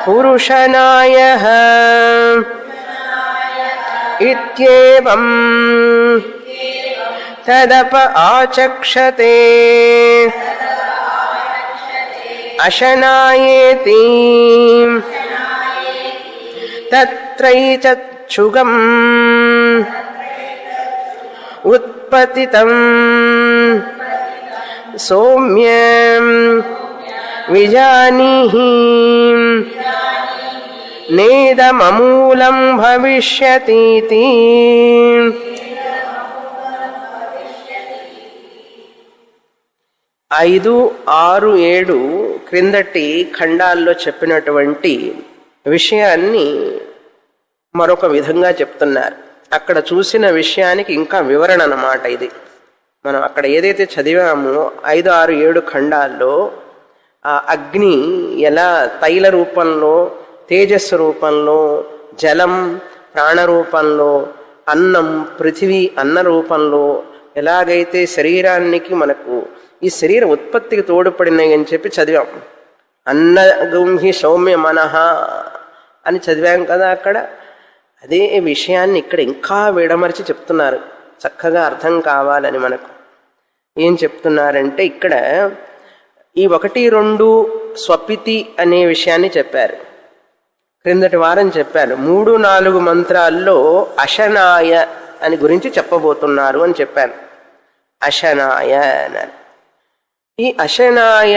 పురుషనాయః ఇత్యేవం తదప ఆచక్షతే అశనాయేతి తత్రైతచ్ఛుగం ఉత్పతితం సౌమ్యం విజానీహి నేదమమూలం భవిష్యతీతి. 5, 6, 7 క్రిందటి ఖండాల్లో చెప్పినటువంటి విషయాన్ని మరొక విధంగా చెప్తున్నారు. అక్కడ చూసిన విషయానికి ఇంకా వివరణ అన్నమాట ఇది. మనం అక్కడ ఏదైతే చదివామో 5, 6, 7 ఖండాల్లో ఆ అగ్ని ఎలా తైల రూపంలో, తేజస్సు రూపంలో, జలం ప్రాణ రూపంలో, అన్నం పృథివీ అన్న రూపంలో ఎలాగైతే శరీరానికి మనకు ఈ శరీర ఉత్పత్తికి తోడ్పడినాయి అని చెప్పి చదివాం. అన్నగుంహి సౌమ్య మనః అని చదివాం కదా అక్కడ. అదే విషయాన్ని ఇక్కడ ఇంకా విడమర్చి చెప్తున్నారు, చక్కగా అర్థం కావాలని మనకు. ఏం చెప్తున్నారంటే ఇక్కడ ఈ 1, 2 స్వపితి అనే విషయాన్ని చెప్పారు. క్రిందటి వారం చెప్పారు 3, 4 మంత్రాల్లో అశనాయ అని గురించి చెప్పబోతున్నారు అని చెప్పాను. అశనాయ అన్నారు. ఈ అశనాయ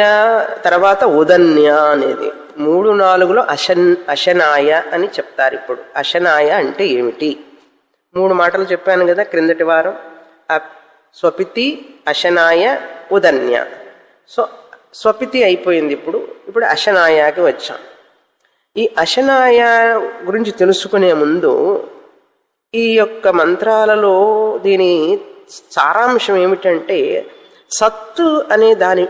తర్వాత ఉదన్య అనేది 3, 4లో అశనాయ అని చెప్తారు. ఇప్పుడు అశనాయ అంటే ఏమిటి? 3 మాటలు చెప్పాను కదా క్రిందటి వారం. స్వపితి, అశనాయ, ఉదన్య. స్వపితి అయిపోయింది. ఇప్పుడు అశనాయాకి వచ్చాం. ఈ అశనాయ గురించి తెలుసుకునే ముందు ఈ యొక్క మంత్రాలలో దీని సారాంశం ఏమిటంటే సత్తు అనే దాని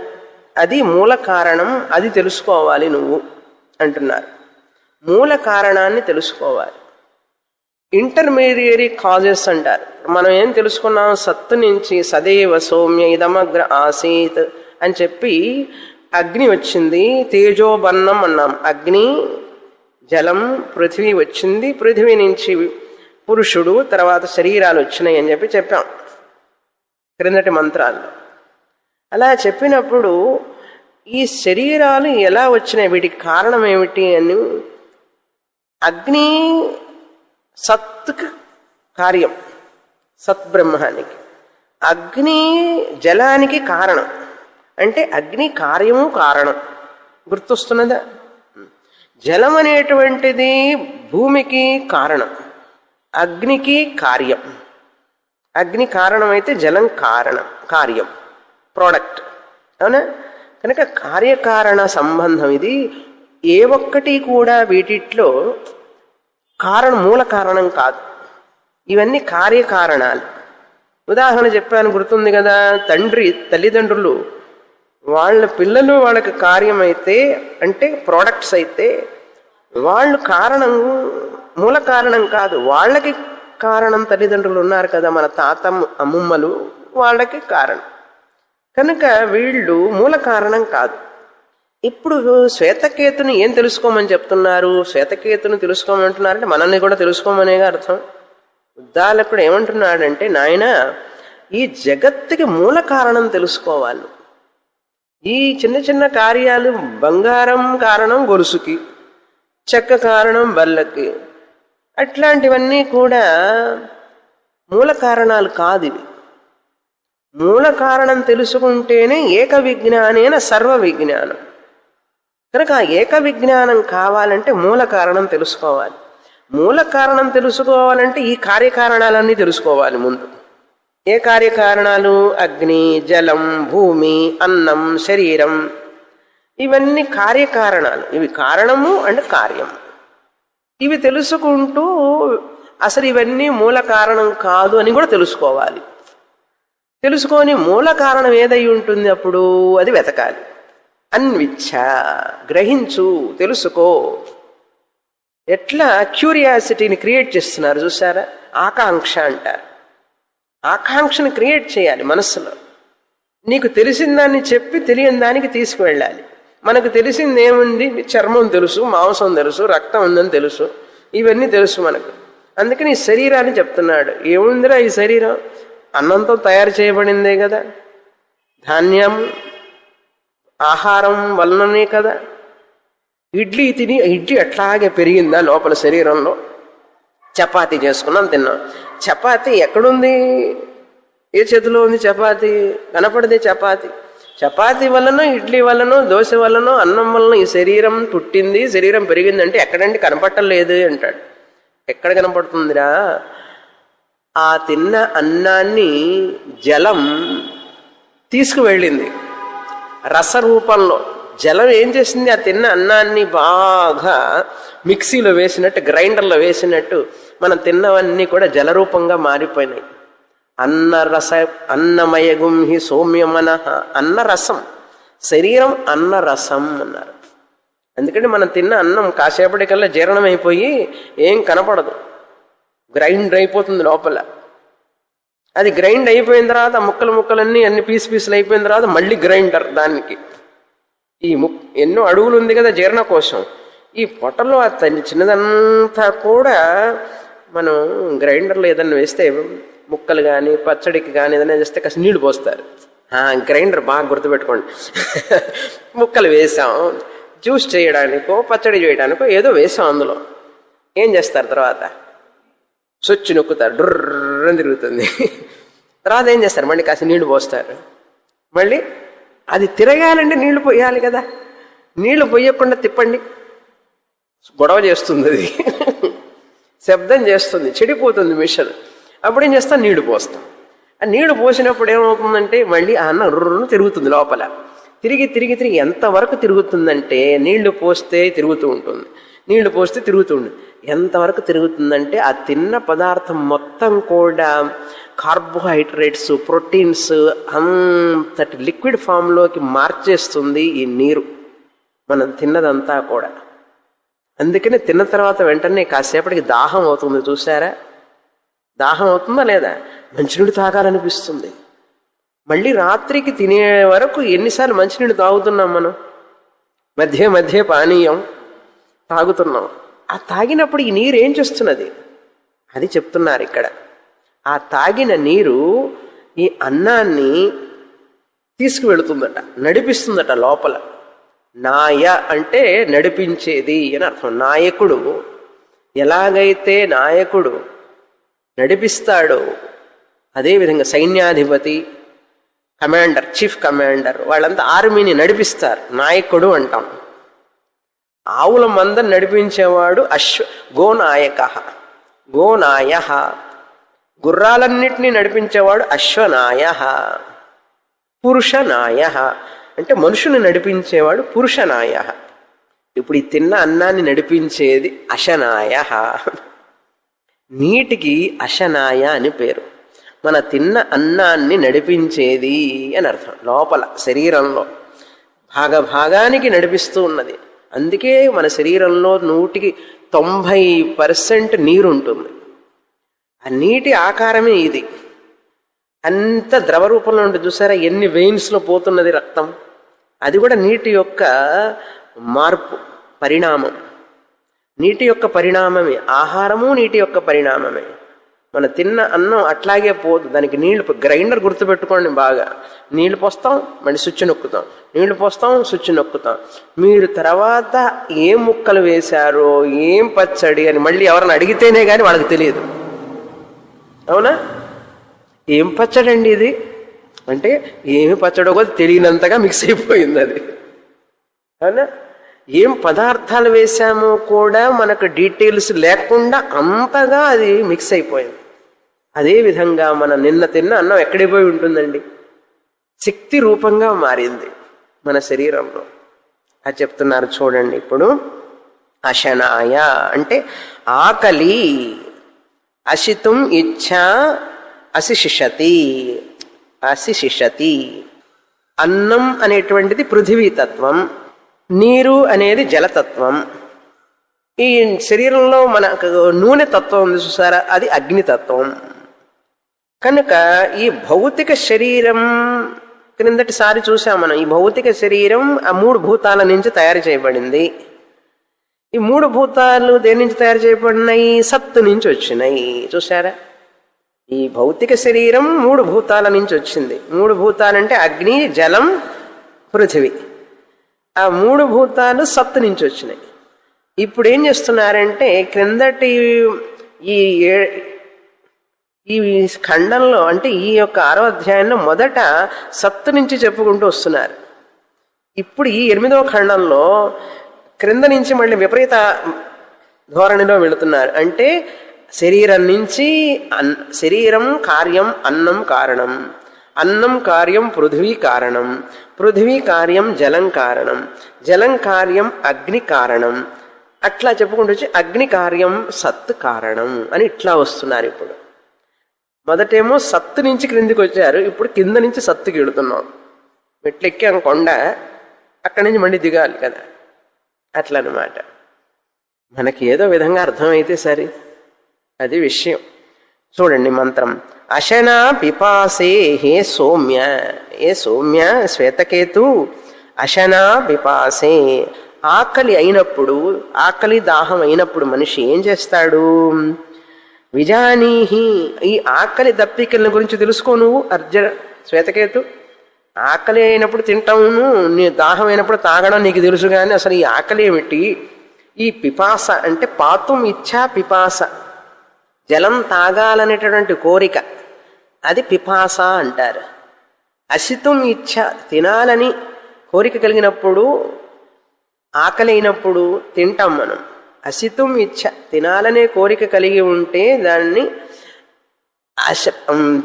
అది మూల కారణం, అది తెలుసుకోవాలి నువ్వు అంటున్నారు. మూల కారణాన్ని తెలుసుకోవాలి. ఇంటర్మీడియరీ కాజెస్ అంటారు. మనం ఏం తెలుసుకున్నాం? సత్తు నుంచి సదేవ సౌమ్య ఇదమగ్ర ఆసీత్ అని చెప్పి అగ్ని వచ్చింది, తేజోబన్నం అన్నాం. అగ్ని, జలం, పృథివీ వచ్చింది. పృథివీ నుంచి పురుషుడు, తర్వాత శరీరాలు వచ్చినాయి అని చెప్పాం క్రిందటి మంత్రాల్లో. అలా చెప్పినప్పుడు ఈ శరీరాలు ఎలా వచ్చినాయి, వీటికి కారణం ఏమిటి అని, అగ్ని సత్తుకి కార్యం, సత్బ్రహ్మానికి. అగ్ని జలానికి కారణం. అంటే అగ్ని కార్యము కారణం. గుర్తొస్తున్నదా? జలం అనేటువంటిది భూమికి కారణం, అగ్నికి కార్యం. అగ్ని కారణం అయితే జలం కార్యం, ప్రోడక్ట్. అవునా? కనుక కార్యకారణ సంబంధం ఇది. ఏ ఒక్కటి కూడా వీటిట్లో మూల కారణం కాదు. ఇవన్నీ కార్యకారణాలు. ఉదాహరణ చెప్పాను, గుర్తుంది కదా? తల్లిదండ్రులు వాళ్ళ పిల్లలు వాళ్ళకి కార్యమైతే, అంటే ప్రోడక్ట్స్ అయితే, వాళ్ళు కారణం, మూల కారణం కాదు. వాళ్ళకి కారణం తల్లిదండ్రులు ఉన్నారు కదా, మన అమ్మమ్మలు, వాళ్ళకి కారణం. కనుక వీళ్ళు మూల కారణం కాదు. ఇప్పుడు శ్వేతకేతుని ఏం తెలుసుకోమని చెప్తున్నారు? శ్వేతకేతుని తెలుసుకోమంటున్నారంటే మనల్ని కూడా తెలుసుకోమనేగా అర్థం. ఉద్దాలకుడు ఏమంటున్నాడంటే, నాయన ఈ జగత్తుకి మూల కారణం తెలుసుకోవాలి. ఈ చిన్న చిన్న కార్యాలు, బంగారం కారణం గొలుసుకి, చెక్క కారణం బల్లకి, అట్లాంటివన్నీ కూడా మూల కారణాలు కాదు. ఇవి మూల కారణం తెలుసుకుంటేనే ఏక విజ్ఞానేన సర్వ విజ్ఞానం. కనుక ఏక విజ్ఞానం కావాలంటే మూల కారణం తెలుసుకోవాలి. మూల కారణం తెలుసుకోవాలంటే ఈ కార్యకారణాలన్నీ తెలుసుకోవాలి ముందు. ఏ కార్యకారణాలు? అగ్ని, జలం, భూమి, అన్నం, శరీరం, ఇవన్నీ కార్యకారణాలు. ఇవి కారణము అంటే కార్యం. ఇవి తెలుసుకుంటూ అసలు ఇవన్నీ మూల కారణం కాదు అని కూడా తెలుసుకోవాలి. తెలుసుకొని మూల కారణం ఏదై ఉంటుంది అప్పుడు అది వెతకాలి. అన్విచ్ఛ, గ్రహించు, తెలుసుకో. ఎట్లా క్యూరియాసిటీని క్రియేట్ చేస్తున్నారు చూసారా? ఆకాంక్ష అంటారు. ఆకాంక్షను క్రియేట్ చేయాలి మనస్సులో. నీకు తెలిసిన దాన్ని చెప్పి తెలియని దానికి తీసుకువెళ్ళాలి. మనకు తెలిసింది ఏముంది? చర్మం తెలుసు, మాంసం తెలుసు, రక్తం ఉందని తెలుసు, ఇవన్నీ తెలుసు మనకు. అందుకని ఈ శరీరాన్ని చెప్తున్నాడు. ఏముందిరా ఈ శరీరం? అన్నంతో తయారు చేయబడిందే కదా, ధాన్యం ఆహారం వలననే కదా. ఇడ్లీ తిని ఇడ్లీ అట్లాగే పెరిగిందా లోపల శరీరంలో? చపాతీ చేసుకున్నాం, తిన్నాం. చపాతీ ఎక్కడుంది? ఏ చేతిలో ఉంది చపాతీ? కనపడదే చపాతీ. చపాతీ వలన, ఇడ్లీ వలన, దోశ వలన, అన్నం వలన ఈ శరీరం పుట్టింది, శరీరం పెరిగిందంటే ఎక్కడంటే కనపట్టలేదు అంటాడు. ఎక్కడ కనపడుతుందిరా? ఆ తిన్న అన్నాన్ని జలం తీసుకువెళ్ళింది రసరూపంలో. జలం ఏం చేసింది? ఆ తిన్న అన్నాన్ని బాగా మిక్సీలో వేసినట్టు, గ్రైండర్లో వేసినట్టు మనం తిన్నవన్నీ కూడా జలరూపంగా మారిపోయినాయి. అన్నమయ గుంహి సౌమ్యమన, అన్నరసం, శరీరం అన్నరసం అన్నారు. ఎందుకంటే మనం తిన్న అన్నం కాసేపటికల్లా జీర్ణం అయిపోయి ఏం కనపడదు, గ్రైండ్ అయిపోతుంది లోపల. అది గ్రైండ్ అయిపోయిన తర్వాత ముక్కలన్నీ అన్ని పీసులు అయిపోయిన తర్వాత మళ్ళీ గ్రైండర్ దానికి. ఈ ఎన్నో అడుగులు ఉంది కదా జీర్ణకోశం, ఈ పొట్టలో ఆ చిన్నదంతా కూడా మనం గ్రైండర్లో ఏదైనా వేస్తే ముక్కలు కానీ పచ్చడికి కానీ ఏదైనా చేస్తే కాస్త నీళ్లు పోస్తారు. గ్రైండర్ బాగా గుర్తుపెట్టుకోండి. ముక్కలు వేసాం, జ్యూస్ చేయడానికో పచ్చడి చేయడానికో ఏదో వేసాం, అందులో ఏం చేస్తారు? తర్వాత స్విచ్ నొక్కుతారు, డుర్రని తిరుగుతుంది. తర్వాత ఏం చేస్తారు? మళ్ళీ కాస్త నీళ్లు పోస్తారు. మళ్ళీ అది తిరగాలంటే నీళ్లు పోయాలి కదా, నీళ్లు పోయకుండా తిప్పండి, గొడవ చేస్తుంది, అది శబ్దం చేస్తుంది, చెడిపోతుంది మిషన్. అప్పుడేం చేస్తాం? నీళ్లు పోస్తాం. ఆ నీళ్లు పోసినప్పుడు ఏమవుతుందంటే మళ్ళీ ఆ అన్నం రుర్రును తిరుగుతుంది లోపల. తిరిగి ఎంతవరకు తిరుగుతుందంటే నీళ్లు పోస్తే తిరుగుతూ ఉంటుంది, నీళ్లు పోస్తే తిరుగుతూ ఉంటుంది. ఎంతవరకు తిరుగుతుందంటే ఆ తిన్న పదార్థం మొత్తం కూడా కార్బోహైడ్రేట్స్, ప్రోటీన్స్ అంతటి లిక్విడ్ ఫామ్లోకి మార్చేస్తుంది ఈ నీరు, మనం తిన్నదంతా కూడా. అందుకని తిన్న తర్వాత వెంటనే కాసేపటికి దాహం అవుతుంది. చూసారా? దాహం అవుతుందా లేదా? మంచినీళ్ళు తాగాలనిపిస్తుంది. మళ్ళీ రాత్రికి తినే వరకు ఎన్నిసార్లు మంచినీళ్ళు తాగుతున్నాం మనం, మధ్య పానీయం తాగుతున్నాం. ఆ తాగినప్పుడు ఈ నీరు ఏం చేస్తున్నది? అది చెప్తున్నారు ఇక్కడ. ఆ తాగిన నీరు ఈ అన్నాన్ని తీసుకువెళుతుందట, నడిపిస్తుందట లోపల. నాయ అంటే నడిపించేది అని అర్థం. నాయకుడు ఎలాగైతే నాయకుడు నడిపిస్తాడో అదేవిధంగా సైన్యాధిపతి, కమాండర్, చీఫ్ కమాండర్ వాళ్ళంతా ఆర్మీని నడిపిస్తారు, నాయకుడు అంటాం. ఆవుల మందని నడిపించేవాడు గోనాయక, గోనాయ. గుర్రాలన్నిటినీ నడిపించేవాడు అశ్వనాయ. పురుషనాయ అంటే మనుషుని నడిపించేవాడు పురుషనాయ. ఇప్పుడు ఈ తిన్న అన్నాన్ని నడిపించేది అశనాయ. నీటికి అశనాయ అని పేరు. మన తిన్న అన్నాన్ని నడిపించేది అని అర్థం. లోపల శరీరంలో భాగానికి నడిపిస్తూ ఉన్నది. అందుకే మన శరీరంలో 90% నీరు ఉంటుంది. ఆ నీటి ఆకారమే ఇది. అంత ద్రవ రూపంలో ఉంటుంది. చూసారా ఎన్ని వెయిన్స్లో పోతున్నది రక్తం? అది కూడా నీటి యొక్క మార్పు, పరిణామం. నీటి యొక్క పరిణామమే, ఆహారము నీటి యొక్క పరిణామమే. మన తిన్న అన్నం అట్లాగే పోదు. దానికి నీళ్లు, గ్రైండర్ గుర్తుపెట్టుకోండి బాగా. నీళ్లు పోస్తాం, మళ్ళీ స్విచ్ నొక్కుతాం, నీళ్లు పోస్తాం, స్విచ్ నొక్కుతాం. మీరు తర్వాత ఏం ముక్కలు వేశారో, ఏం పచ్చడి అని మళ్ళీ ఎవరైనా అడిగితేనే కానీ వాళ్ళకి తెలియదు. అవునా? ఏం పచ్చడి అండి ఇది అంటే ఏమి పచ్చడో కూడా తెలియనంతగా మిక్స్ అయిపోయింది అది. అవునా? ఏం పదార్థాలు వేసామో కూడా మనకు డీటెయిల్స్ లేకుండా అంతగా అది మిక్స్ అయిపోయింది. అదేవిధంగా మన నిన్న తిన్న అన్నం ఎక్కడికి పోయి ఉంటుందండి? శక్తి రూపంగా మారింది మన శరీరంలో. అది చెప్తున్నారు చూడండి. ఇప్పుడు అశనాయ అంటే ఆకలి, అశితుం ఇచ్ఛా అశిషతి. అశిషతి అన్నం అనేటువంటిది పృథివీతత్వం, నీరు అనేది జలతత్వం. ఈ శరీరంలో మనకు నూనె తత్వం ఉంది చూసారా, అది అగ్నితత్వం. కనుక ఈ భౌతిక శరీరం క్రిందటిసారి చూసాం మనం. ఈ భౌతిక శరీరం ఆ 3 భూతాల నుంచి తయారు చేయబడింది. ఈ 3 భూతాలు దేని నుంచి తయారు చేయబడినాయి? సత్తు నుంచి వచ్చినాయి. చూసారా? ఈ భౌతిక శరీరం 3 భూతాల నుంచి వచ్చింది. 3 భూతాలంటే అగ్ని, జలం, పృథివీ. ఆ 3 భూతాలు సత్తు నుంచి వచ్చినాయి. ఇప్పుడు ఏం చేస్తున్నారంటే క్రిందటి ఈ ఖండంలో అంటే ఈ యొక్క 6వ అధ్యాయంలో మొదట సత్తు నుంచి చెప్పుకుంటూ వస్తున్నారు. ఇప్పుడు ఈ 8వ ఖండంలో క్రింద నుంచి మళ్ళీ విపరీత ధోరణిలో వెళుతున్నారు. అంటే శరీరం నుంచి శరీరం కార్యం అన్నం కారణం, అన్నం కార్యం పృథివీ కారణం, పృథివీ కార్యం జలం కారణం, జలం కార్యం అగ్ని కారణం, అట్లా చెప్పుకుంటూ వచ్చి అగ్ని కార్యం సత్ కారణం అని ఇట్లా వస్తున్నారు. ఇప్పుడు మొదటేమో సత్తు నుంచి క్రిందికి వచ్చారు, ఇప్పుడు కింద నుంచి సత్తుకి వెళుతున్నాం. మెట్లెక్కాం కొండ, అక్కడి నుంచి మళ్ళీ దిగాలి కదా, అట్లా అనమాట. మనకి ఏదో విధంగా అర్థమైతే సరే, అది విషయం. చూడండి మంత్రం. అశనా పిపాసే హే సౌమ్య, ఏ సౌమ్య శ్వేతకేతు, అశనా పిపాసే, ఆకలి అయినప్పుడు, ఆకలి దాహం అయినప్పుడు మనిషి ఏం చేస్తాడు? విజానీహి, ఈ ఆకలి దప్పికల గురించి తెలుసుకో నువ్వు అర్జున శ్వేతకేతు. ఆకలి అయినప్పుడు తింటాము, నీ దాహం అయినప్పుడు తాగడం నీకు తెలుసు, కానీ అసలు ఈ ఆకలి ఏమిటి? ఈ పిపాస అంటే పాతుం ఇచ్ఛా పిపాస, జలం తాగాలనేటటువంటి కోరిక, అది పిపాస అంటారు. అసితుం ఇచ్ఛ, తినాలని కోరిక కలిగినప్పుడు, ఆకలి అయినప్పుడు తింటాం మనం. అసితుం ఇచ్ఛ, తినాలనే కోరిక కలిగి ఉంటే దాన్ని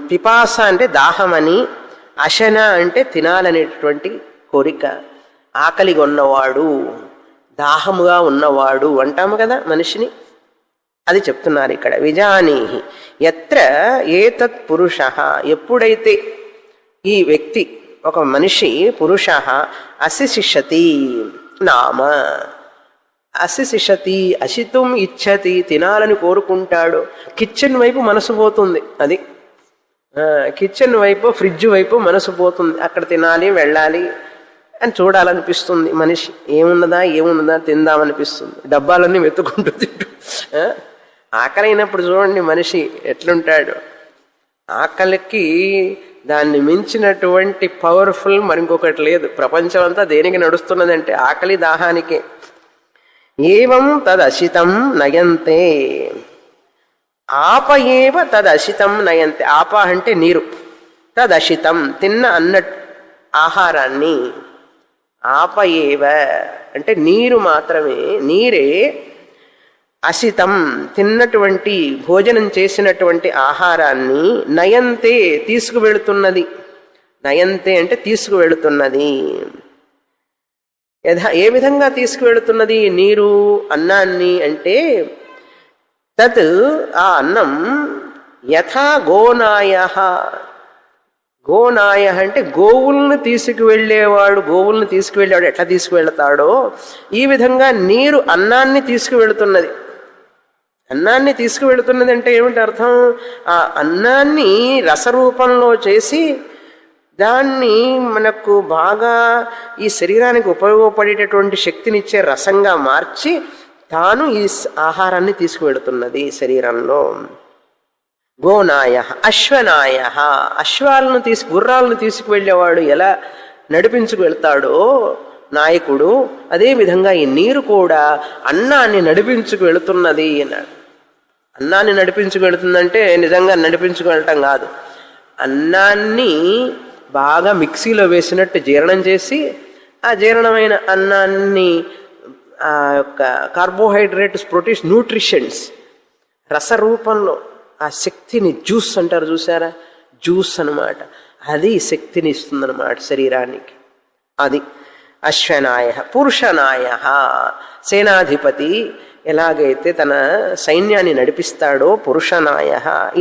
పిపాస అంటే దాహమని, అశన అంటే తినాలనేటువంటి కోరిక, ఆకలిగా ఉన్నవాడు, దాహముగా ఉన్నవాడు అంటాము కదా మనిషిని. అది చెప్తున్నారు ఇక్కడ. విజానీహి యత్ర ఏతత్ పురుష, ఎప్పుడైతే ఈ వ్యక్తి ఒక మనిషి పురుష అసిశిషతి నామ, అసిశిషతి అసితుం ఇచ్చతి, తినాలని కోరుకుంటాడు. కిచెన్ వైపు మనసు పోతుంది, అది కిచెన్ వైపు ఫ్రిడ్జ్ వైపు మనసు పోతుంది. అక్కడ తినాలి వెళ్ళాలి అని చూడాలనిపిస్తుంది మనిషి. ఏమున్నదా తిందామనిపిస్తుంది, డబ్బాలన్నీ వెతుక్కుంటూ తింటూ. ఆకలి అయినప్పుడు చూడండి మనిషి ఎట్లుంటాడు. ఆకలికి దాన్ని మించినటువంటి పవర్ఫుల్ మరింకొకటి లేదు. ప్రపంచం అంతా దేనికి నడుస్తున్నదంటే ఆకలి దాహానికే. ఏవం తదశితం నయంతే, ఆప ఏవ తదశితం నయంతే, ఆప అంటే నీరు, తదశితం తిన్న అన్న ఆహారాన్ని, ఆప ఏవ అంటే నీరు మాత్రమే, నీరే అసితం తిన్నటువంటి భోజనం చేసినటువంటి ఆహారాన్ని నయంతే తీసుకువెళుతున్నది. నయంతే అంటే తీసుకువెళుతున్నది. ఏ విధంగా తీసుకువెళుతున్నది నీరు అన్నాన్ని అంటే, తత్ ఆ అన్నం యథా గోనాయ, గోనాయ అంటే గోవుల్ని తీసుకువెళ్ళేవాడు, గోవుల్ని తీసుకువెళ్ళేవాడు ఎట్లా తీసుకువెళ్తాడో ఈ విధంగా నీరు అన్నాన్ని తీసుకువెళుతున్నది. అన్నాన్ని తీసుకువెళుతున్నది అంటే ఏమిటి అర్థం? ఆ అన్నాన్ని రసరూపంలో చేసి దాన్ని మనకు బాగా ఈ శరీరానికి ఉపయోగపడేటటువంటి శక్తినిచ్చే రసంగా మార్చి తాను ఈ ఆహారాన్ని తీసుకువెళుతున్నది శరీరంలో. గోనాయ అశ్వనాయ, అశ్వాలను గుర్రాలను తీసుకువెళ్ళేవాడు ఎలా నడిపించుకు వెళ్తాడో నాయకుడు, అదేవిధంగా ఈ నీరు కూడా అన్నాన్ని నడిపించుకు వెళుతున్నది అన్నాడు. అన్నాన్ని నడిపించుకు వెళుతుందంటే నిజంగా నడిపించుకు వెళ్ళటం కాదు, అన్నాన్ని బాగా మిక్సీలో వేసినట్టు జీర్ణం చేసి ఆ జీర్ణమైన అన్నాన్ని ఆ యొక్క కార్బోహైడ్రేట్స్, ప్రోటీన్స్, న్యూట్రిషన్స్ రసరూపంలో ఆ శక్తిని, జ్యూస్ అంటారు చూసారా, జ్యూస్ అనమాట, అది శక్తిని ఇస్తుందన్నమాట శరీరానికి. అది అశ్వనాయ. పురుషనాయ సేనాధిపతి ఎలాగైతే తన సైన్యాన్ని నడిపిస్తాడో పురుషనాయ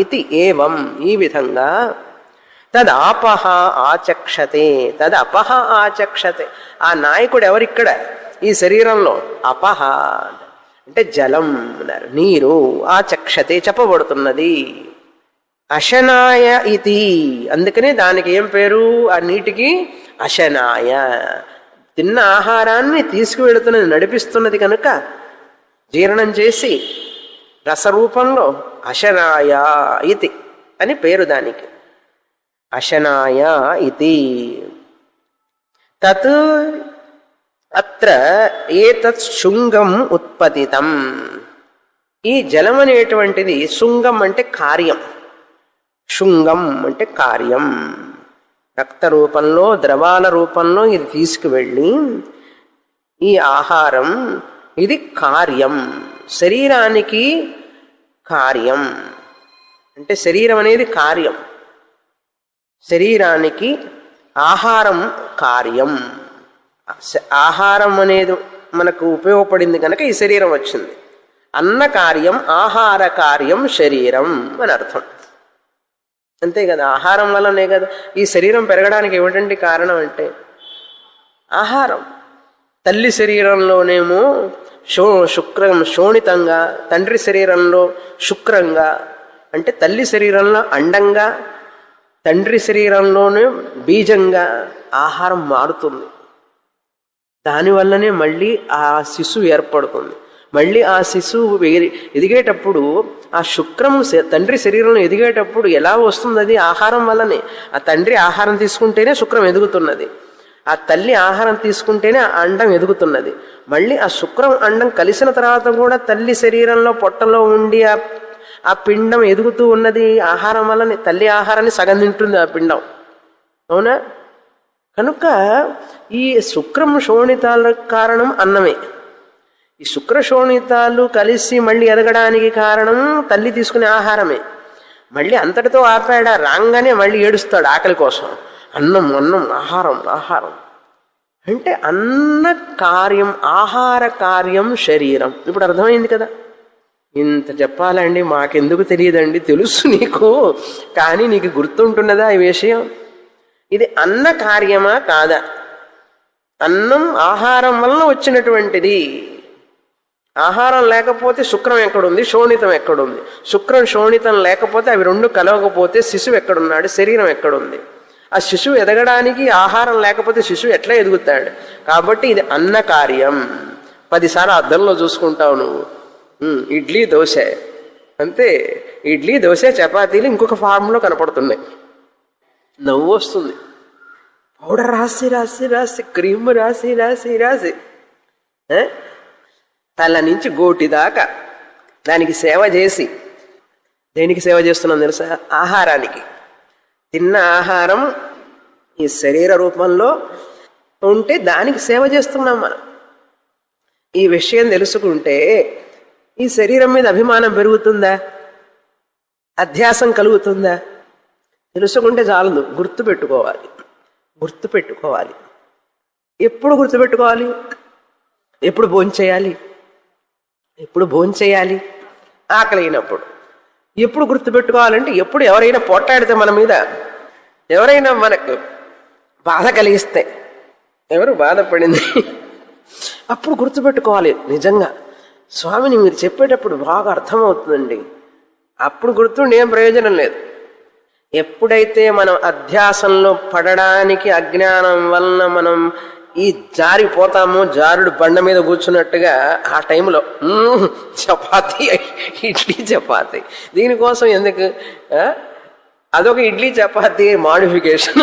ఇది ఏవం ఈ విధంగా తదపహ ఆచక్షతే, తదపహ ఆచక్షతే. ఆ నాయకుడు ఎవరిక్కడ ఈ శరీరంలో? అపహ అంటే జలం అన్నారు, నీరు. ఆచక్షతే చెప్పబడుతున్నది. అశనాయ ఇది, అందుకనే దానికి ఏం పేరు ఆ నీటికి? అశనాయ. తిన్న ఆహారాన్ని తీసుకువెళుతున్నది, నడిపిస్తున్నది కనుక జీర్ణం చేసి రసరూపంలో అశనాయ ఇది అని పేరు దానికి. అశనాయ ఇది. తత్ అత్ర ఏతత్ శృంగం ఉత్పతితం. ఈ జలం అనేటువంటిది శృంగం అంటే కార్యం, శృంగం అంటే కార్యం. రక్త రూపంలో, ద్రవాల రూపంలో ఇది తీసుకువెళ్ళి ఈ ఆహారం ఇది కార్యం, శరీరానికి కార్యం. అంటే శరీరం అనేది కార్యం, శరీరానికి ఆహారం కార్యం ఆహారం అనేది మనకు ఉపయోగపడింది కనుక ఈ శరీరం వచ్చింది. అన్న కార్యం ఆహార కార్యం శరీరం అని అర్థం. అంతే కదా, ఆహారం వల్లనే కదా ఈ శరీరం పెరగడానికి ఏమిటండి కారణం అంటే ఆహారం. తల్లి శరీరంలోనేమో శుక్రం శోణితంగా, తండ్రి శరీరంలో శుక్రంగా, అంటే తల్లి శరీరంలో అండంగా, తండ్రి శరీరంలోనే బీజంగా ఆహారం మారుతుంది. దానివల్లనే మళ్ళీ ఆ శిశువు ఏర్పడుతుంది. మళ్ళీ ఆ శిశువు ఎదిగేటప్పుడు ఆ శుక్రం తండ్రి శరీరంలో ఎదిగేటప్పుడు ఎలా వస్తుంది? అది ఆహారం వల్లనే. ఆ తండ్రి ఆహారం తీసుకుంటేనే శుక్రం ఎదుగుతున్నది, ఆ తల్లి ఆహారం తీసుకుంటేనే ఆ అండం ఎదుగుతున్నది. మళ్ళీ ఆ శుక్రం అండం కలిసిన తర్వాత కూడా తల్లి శరీరంలో పొట్టలో ఉండి ఆ పిండం ఎదుగుతూ ఉన్నది ఆహారం వల్లనే. తల్లి ఆహారాన్ని సగం తింటుంది ఆ పిండం, అవునా? కనుక ఈ శుక్రం శోణితాల కారణం అన్నమే. ఈ శుక్ర శోణితాలు కలిసి మళ్ళీ ఎదగడానికి కారణం తల్లి తీసుకునే ఆహారమే. మళ్ళీ అంతటితో ఆపాడా? రాగానే మళ్ళీ ఏడుస్తాడు ఆకలి కోసం. అన్నం అన్నం, ఆహారం ఆహారం. అంటే అన్న కార్యం, ఆహార కార్యం శరీరం. ఇప్పుడు అర్థమైంది కదా. ఇంత చెప్పాలండి, మాకెందుకు తెలియదండి, తెలుసు నీకు, కానీ నీకు గుర్తుంటున్నదా ఈ విషయం? ఇది అన్న కార్యమా కాదా? అన్నం ఆహారం వలన వచ్చినటువంటిది. ఆహారం లేకపోతే శుక్రం ఎక్కడుంది, శోణితం ఎక్కడుంది? శుక్రం శోణితం లేకపోతే అవి రెండు కలవకపోతే శిశువు ఎక్కడున్నాడు, శరీరం ఎక్కడుంది? ఆ శిశువు ఎదగడానికి ఆహారం లేకపోతే శిశువు ఎట్లా ఎదుగుతాడు? కాబట్టి ఇది అన్న కార్యం. 10 సార్లు అద్దంలో చూసుకుంటావు నువ్వు. ఇడ్లీ దోశ అంతే. ఇడ్లీ దోశ చపాతీలు ఇంకొక ఫార్మ్లో కనపడుతున్నాయి. నవ్వు వస్తుంది. పౌడర్ రాసి రాసి రాసి, క్రీమ్ రాసి రాసి రాసి, తల నుంచి గోటి దాకా దానికి సేవ చేసి. దేనికి సేవ చేస్తున్నాం తెలుసా? ఆహారానికి. తిన్న ఆహారం ఈ శరీర రూపంలో ఉంటే దానికి సేవ చేస్తున్నాం మనం. ఈ విషయం తెలుసుకుంటే ఈ శరీరం మీద అభిమానం పెరుగుతుందా, అధ్యాసం కలుగుతుందా? తెలుసుకుంటే చాలదు, గుర్తుపెట్టుకోవాలి. గుర్తుపెట్టుకోవాలి. ఎప్పుడు గుర్తుపెట్టుకోవాలి? ఎప్పుడు భోంచేయాలి? ఎప్పుడు భోంచేయాలి? ఆకలి అయినప్పుడు. ఎప్పుడు గుర్తుపెట్టుకోవాలంటే ఎప్పుడు ఎవరైనా పోట్లాడితే మన మీద, ఎవరైనా మనకు బాధ కలిగిస్తే, ఎవరు బాధపడింది, అప్పుడు గుర్తుపెట్టుకోవాలి. నిజంగా స్వామిని మీరు చెప్పేటప్పుడు బాగా అర్థమవుతుందండి. అప్పుడు గుర్తుండి ఏం ప్రయోజనం లేదు. ఎప్పుడైతే మనం అధ్యాసంలో పడడానికి అజ్ఞానం వలన మనం ఈ జారిపోతామో, జారుడు బండ మీద కూర్చున్నట్టుగా, ఆ టైంలో చపాతీ, ఇడ్లీ చపాతీ. దీనికోసం ఎందుకు? అదొక ఇడ్లీ చపాతీ మాడిఫికేషన్,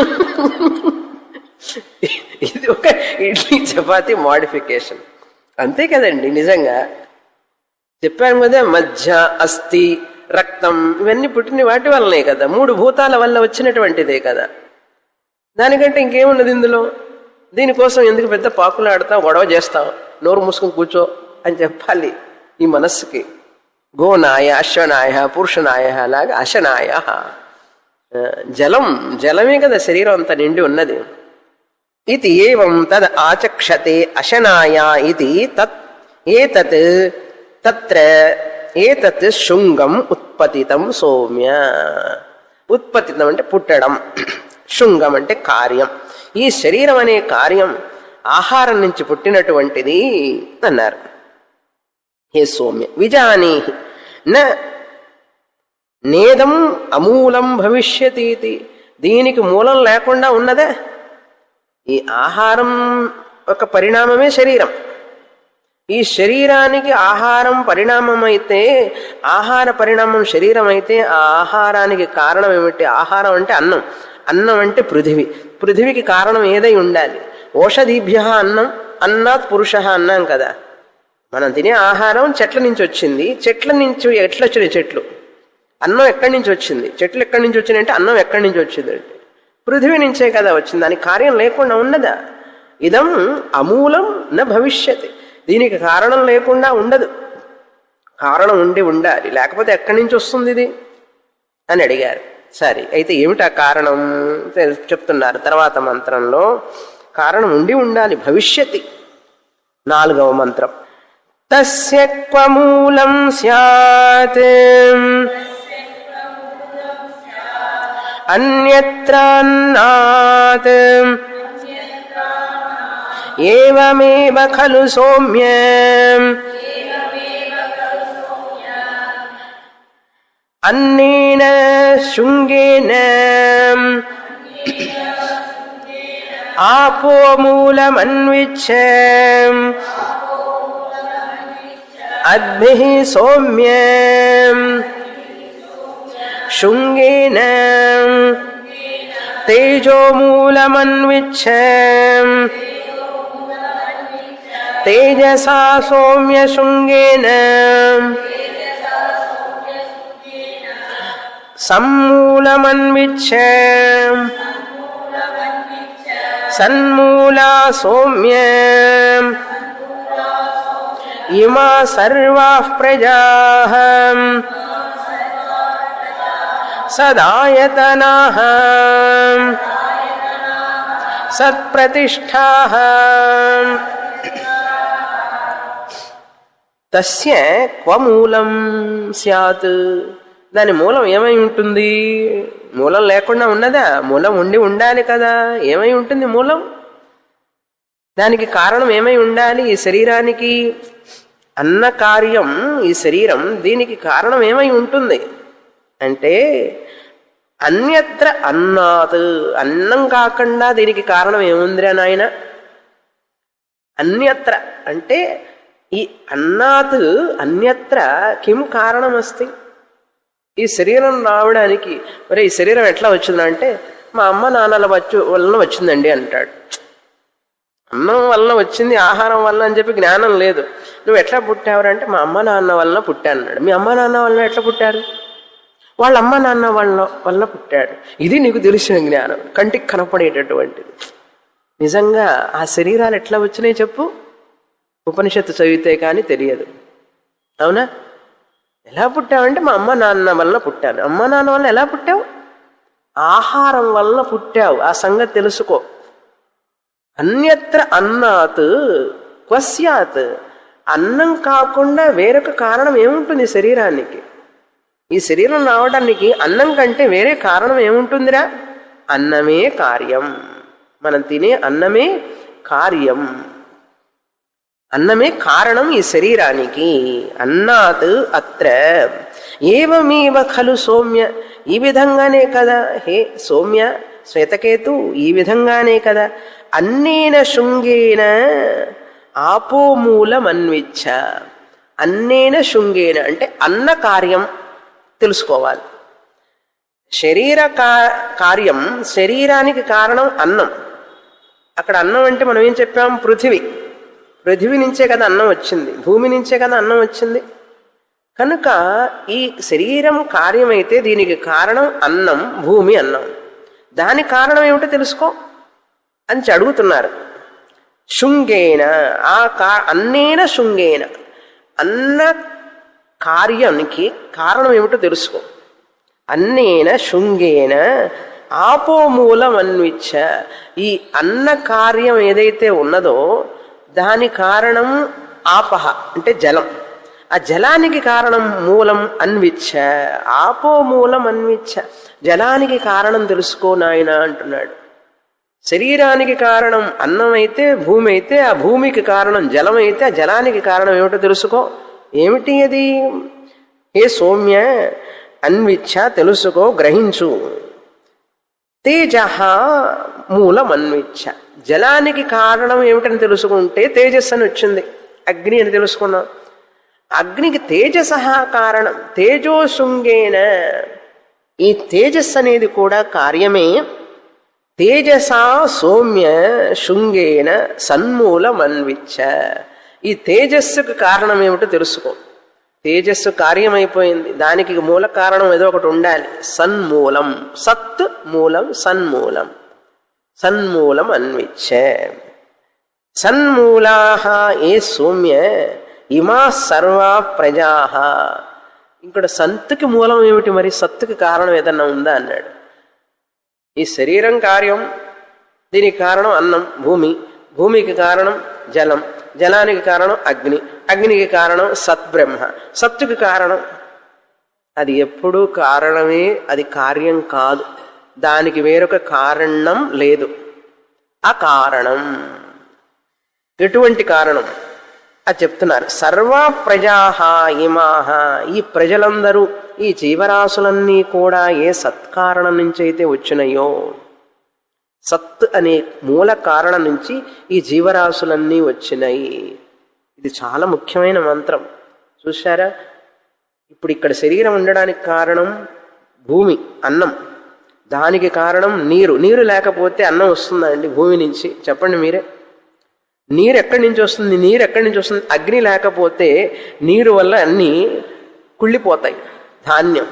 ఇది ఒక ఇడ్లీ చపాతీ మాడిఫికేషన్. అంతే కదండి. నిజంగా చెప్పాను కదా, మధ్య, అస్థి, రక్తం ఇవన్నీ పుట్టిన వాటి వల్లనే కదా, 3 భూతాల వల్ల వచ్చినటువంటిదే కదా. దానికంటే ఇంకేమున్నది ఇందులో? దీనికోసం ఎందుకు పెద్ద పాకులాడతావు, గొడవ చేస్తావు? నోరు మూసుకుని కూర్చో అని చెప్పాలి ఈ మనస్సుకి. గోనాయ అశ్వనాయ పురుషనాయ లాగా అశనాయ. జలమే కదా శరీరం అంతా నిండి ఉన్నది. ఇది ఏవం తద్ ఆచక్షతే అశనాయ ఇది ఏతత్ తత్ర ఏతత్ శృంగం ఉత్పతితం సౌమ్య. ఉత్పతితం అంటే పుట్టడం, శృంగం అంటే కార్యం. ఈ శరీరం అనే కార్యం ఆహారం నుంచి పుట్టినటువంటిది అన్నారు. హే సౌమ్య, విజానీహి నేదం అమూలం భవిష్యతీతి. దీనికి మూలం లేకుండా ఉన్నదే. ఈ ఆహారం ఒక పరిణామమే శరీరం. ఈ శరీరానికి ఆహారం పరిణామం అయితే, ఆహార పరిణామం శరీరం అయితే, ఆ ఆహారానికి కారణం ఏమిటి? ఆహారం అంటే అన్నం, అన్నం అంటే పృథివీ. పృథివీకి కారణం ఏదై ఉండాలి? ఓషధీభ్య అన్నం, అన్నాత్ పురుష అన్నాం కదా. మనం తినే ఆహారం చెట్ల నుంచి వచ్చింది. చెట్ల నుంచి ఎట్లా వచ్చినాయి చెట్లు? అన్నం ఎక్కడి నుంచి వచ్చింది? చెట్లు ఎక్కడి నుంచి వచ్చినాయి అంటే అన్నం ఎక్కడి నుంచి వచ్చింది అంటే పృథివీ నుంచే కదా వచ్చింది. దానికి కార్యం లేకుండా ఉన్నదా? ఇదం అమూలం న భవిష్యతి. దీనికి కారణం లేకుండా ఉండదు, కారణం ఉండి ఉండాలి, లేకపోతే ఎక్కడి నుంచి వస్తుంది ఇది అని అడిగారు. సరే, అయితే ఏమిటా కారణం చెప్తున్నారు తర్వాత మంత్రంలో. కారణం ఉండి ఉండాలి. భవిష్యతి 4వ మంత్రం. తస్య క్వమూలం స్యాత్ అన్యత్రాన్నాత్ ఏవమేవ ఖలు సౌమ్య అన్నేన శృంగేన ఆపో మూలమన్విచ్ఛ అద్భిః సౌమ్య శృంగేన తేజో మూలమన్విచ్ఛ తేజసా సౌమ్య శృంగేన సమ్మూలమన్విచ్ఛ సన్మూలా సౌమ్య ఇమా సర్వాః ప్రజాః సదాయతనాః సత్ప్రతిష్ఠాః. తస్య క్వమూలం స్యాత్, దాని మూలం ఏమై ఉంటుంది? మూలం లేకుండా ఉన్నదా? మూలం ఉండి ఉండాలి కదా. ఏమై ఉంటుంది మూలం? దానికి కారణం ఏమై ఉండాలి? ఈ శరీరానికి అన్న కార్యం, ఈ శరీరం, దీనికి కారణం ఏమై ఉంటుంది అంటే అన్యత్ర అన్నాత్, అన్నం కాకుండా దీనికి కారణం ఏముందిరా నాయన? అన్యత్ర అంటే ఈ అన్నాత్ అన్యత్ర కిం కారణమస్తి? ఈ శరీరం రావడానికి, మరి ఈ శరీరం ఎట్లా వచ్చిందంటే మా అమ్మ నాన్నల వలన వచ్చిందండి అంటాడు. అన్నం వలన వచ్చింది, ఆహారం వలన అని చెప్పి జ్ఞానం లేదు. నువ్వు ఎట్లా పుట్టావురంటే మా అమ్మ నాన్న వలన పుట్టాను అన్నాడు. మీ అమ్మ నాన్న వలన ఎట్లా పుట్టారు? వాళ్ళ అమ్మ నాన్న వలన పుట్టాడు. ఇది నీకు తెలిసిన జ్ఞానం, కంటికి కనపడేటటువంటిది. నిజంగా ఆ శరీరాలు ఎట్లా వచ్చినాయి చెప్పు? ఉపనిషత్తు చదివితే కానీ తెలియదు. అవునా? ఎలా పుట్టావంటే మా అమ్మ నాన్న వలన పుట్టాను. అమ్మ నాన్న వలన ఎలా పుట్టావు? ఆహారం వలన పుట్టావు. ఆ సంగతి తెలుసుకో. అన్యత్ర అన్నాత్ క్వస్యాత్, అన్నం కాకుండా వేరొక కారణం ఏముంటుంది శరీరానికి? ఈ శరీరం రావడానికి అన్నం కంటే వేరే కారణం ఏముంటుందిరా? అన్నమే కార్యం. మనం తినే అన్నమే కార్యం, అన్నమే కారణం ఈ శరీరానికి. అన్నాత్ అత్ర ఏవమేవ ఖలు సౌమ్య, ఈ విధంగానే కదా హే సౌమ్య శ్వేతకేతు, ఈ విధంగానే కదా. అన్నేన శృంగేన ఆపోమూలమన్విచ్ఛ, అన్నేన శృంగేన అంటే అన్న కార్యం తెలుసుకోవాలి. శరీర కార్యం, శరీరానికి కారణం అన్నం. అక్కడ అన్నం అంటే మనం ఏం చెప్పాం? పృథివీ. పృథివీ నుంచే కదా అన్నం వచ్చింది, భూమి నుంచే కదా అన్నం వచ్చింది. కనుక ఈ శరీరం కార్యమైతే దీనికి కారణం అన్నం, భూమి అన్నం. దాని కారణం ఏమిటో తెలుసుకో అని అడుగుతున్నారు. శృంగేన, అన్నేన శృంగేన, అన్న కార్యానికి కారణం ఏమిటో తెలుసుకో. అన్నేన శృంగేన ఆపోమూలం అన్విచ్ఛ, ఈ అన్న కార్యం ఏదైతే ఉన్నదో దాని కారణం ఆపహ అంటే జలం. ఆ జలానికి కారణం మూలం అన్విచ్ఛ, ఆపోమూలం అన్విచ్ఛ, జలానికి కారణం తెలుసుకో నాయన అంటున్నాడు. శరీరానికి కారణం అన్నం అయితే, భూమి అయితే, ఆ భూమికి కారణం జలం అయితే, ఆ జలానికి కారణం ఏమిటో తెలుసుకో. ఏమిటి అది? ఏ సౌమ్య అన్విచ్ఛ, తెలుసుకో, గ్రహించు. తేజ మూలం అన్విచ్ఛ, జలానికి కారణం ఏమిటని తెలుసుకుంటే తేజస్సు అని వచ్చింది. అగ్ని అని తెలుసుకున్నాం. అగ్నికి తేజస కారణం. తేజో శృంగేన, ఈ తేజస్సు అనేది కూడా కార్యమే. తేజసా సౌమ్య శృంగేన సన్మూలమన్విచ్ఛ, ఈ తేజస్సుకు కారణం ఏమిటో తెలుసుకో. తేజస్సు కార్యమైపోయింది, దానికి మూల కారణం ఏదో ఒకటి ఉండాలి. సన్మూలం, సత్ మూలం సన్మూలం, సన్మూలం అన్విచ్ఛ. సన్మూలాః ఏ సౌమ్య ఇమా సర్వా ప్రజాః. ఇక్కడ సంతుకి మూలం ఏమిటి మరి? సత్తుకి కారణం ఏదన్నా ఉందా అన్నాడు. ఈ శరీరం కార్యం, దీనికి కారణం అన్నం, భూమి, భూమికి కారణం జలం, జలానికి కారణం అగ్ని, అగ్నికి కారణం సత్బ్రహ్మ, సత్తుకి కారణం. అది ఎప్పుడూ కారణమే, అది కార్యం కాదు. దానికి వేరొక కారణం లేదు. అకారణం. ఎటువంటి కారణం అది చెప్తున్నారు. సర్వ ప్రజాహ ఇమాహ, ఈ ప్రజలందరూ, ఈ జీవరాశులన్నీ కూడా ఏ సత్కారణం నుంచి అయితే వచ్చినాయో, సత్ అనే మూల కారణం నుంచి ఈ జీవరాశులన్నీ వచ్చినాయి. ఇది చాలా ముఖ్యమైన మంత్రం. చూశారా, ఇప్పుడు ఇక్కడ శరీరం ఉండడానికి కారణం భూమి, అన్నం. దానికి కారణం నీరు. నీరు లేకపోతే అన్నం వస్తుందండి భూమి నుంచి? చెప్పండి మీరే. నీరు ఎక్కడి నుంచి వస్తుంది? నీరు ఎక్కడి నుంచి వస్తుంది? అగ్ని లేకపోతే నీరు వల్ల అన్నీ కుళ్ళిపోతాయి. ధాన్యం,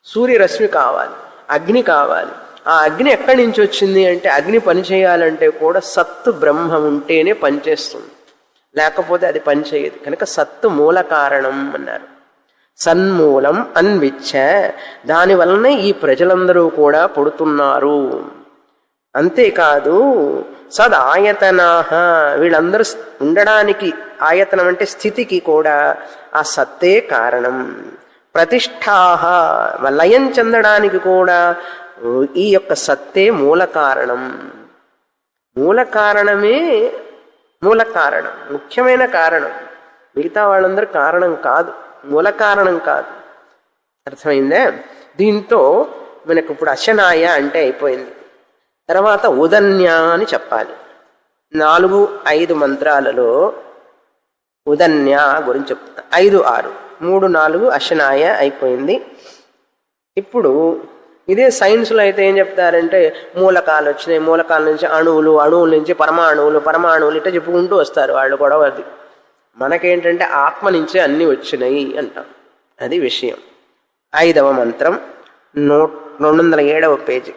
సూర్యరశ్మి కావాలి, అగ్ని కావాలి. ఆ అగ్ని ఎక్కడి నుంచి వచ్చింది అంటే, అగ్ని పనిచేయాలంటే కూడా సత్తు బ్రహ్మ ఉంటేనే పనిచేస్తుంది, లేకపోతే అది పనిచేయదు. కనుక సత్తు మూల కారణం అన్నారు. సన్మూలం అన్విచ్చ, దానివల్లనే ఈ ప్రజలందరూ కూడా పుడుతున్నారు. అంతేకాదు సదాయతనాహ, వీళ్ళందరూ ఉండడానికి, ఆయతనం అంటే స్థితికి కూడా ఆ సత్తే కారణం. ప్రతిష్టాహ, లయం చెందడానికి కూడా ఈ యొక్క సత్తే మూల కారణం. మూల కారణమే మూల కారణం, ముఖ్యమైన కారణం. మిగతా వాళ్ళందరూ కారణం కాదు, మూల కారణం కాదు. అర్థమైందే? దీంతో మనకు ఇప్పుడు అశనాయ అంటే అయిపోయింది. తర్వాత ఉదన్య అని చెప్పాలి. 4-5 మంత్రాలలో ఉదన్య గురించి చెప్తా. 5-6, 3-4 అశనాయ అయిపోయింది. ఇప్పుడు ఇదే సైన్స్లో అయితే ఏం చెప్తారంటే, మూలకాలు వచ్చినాయి, మూలకాల నుంచి అణువులు, అణువుల నుంచి పరమాణువులు, పరమాణువులు ఇట్లా చెప్పుకుంటూ వస్తారు వాళ్ళు కూడా. అది మనకేంటంటే ఆత్మ నుంచే అన్నీ వచ్చినాయి అంటాం. అది విషయం. 5వ మంత్రం 207వ పేజీ.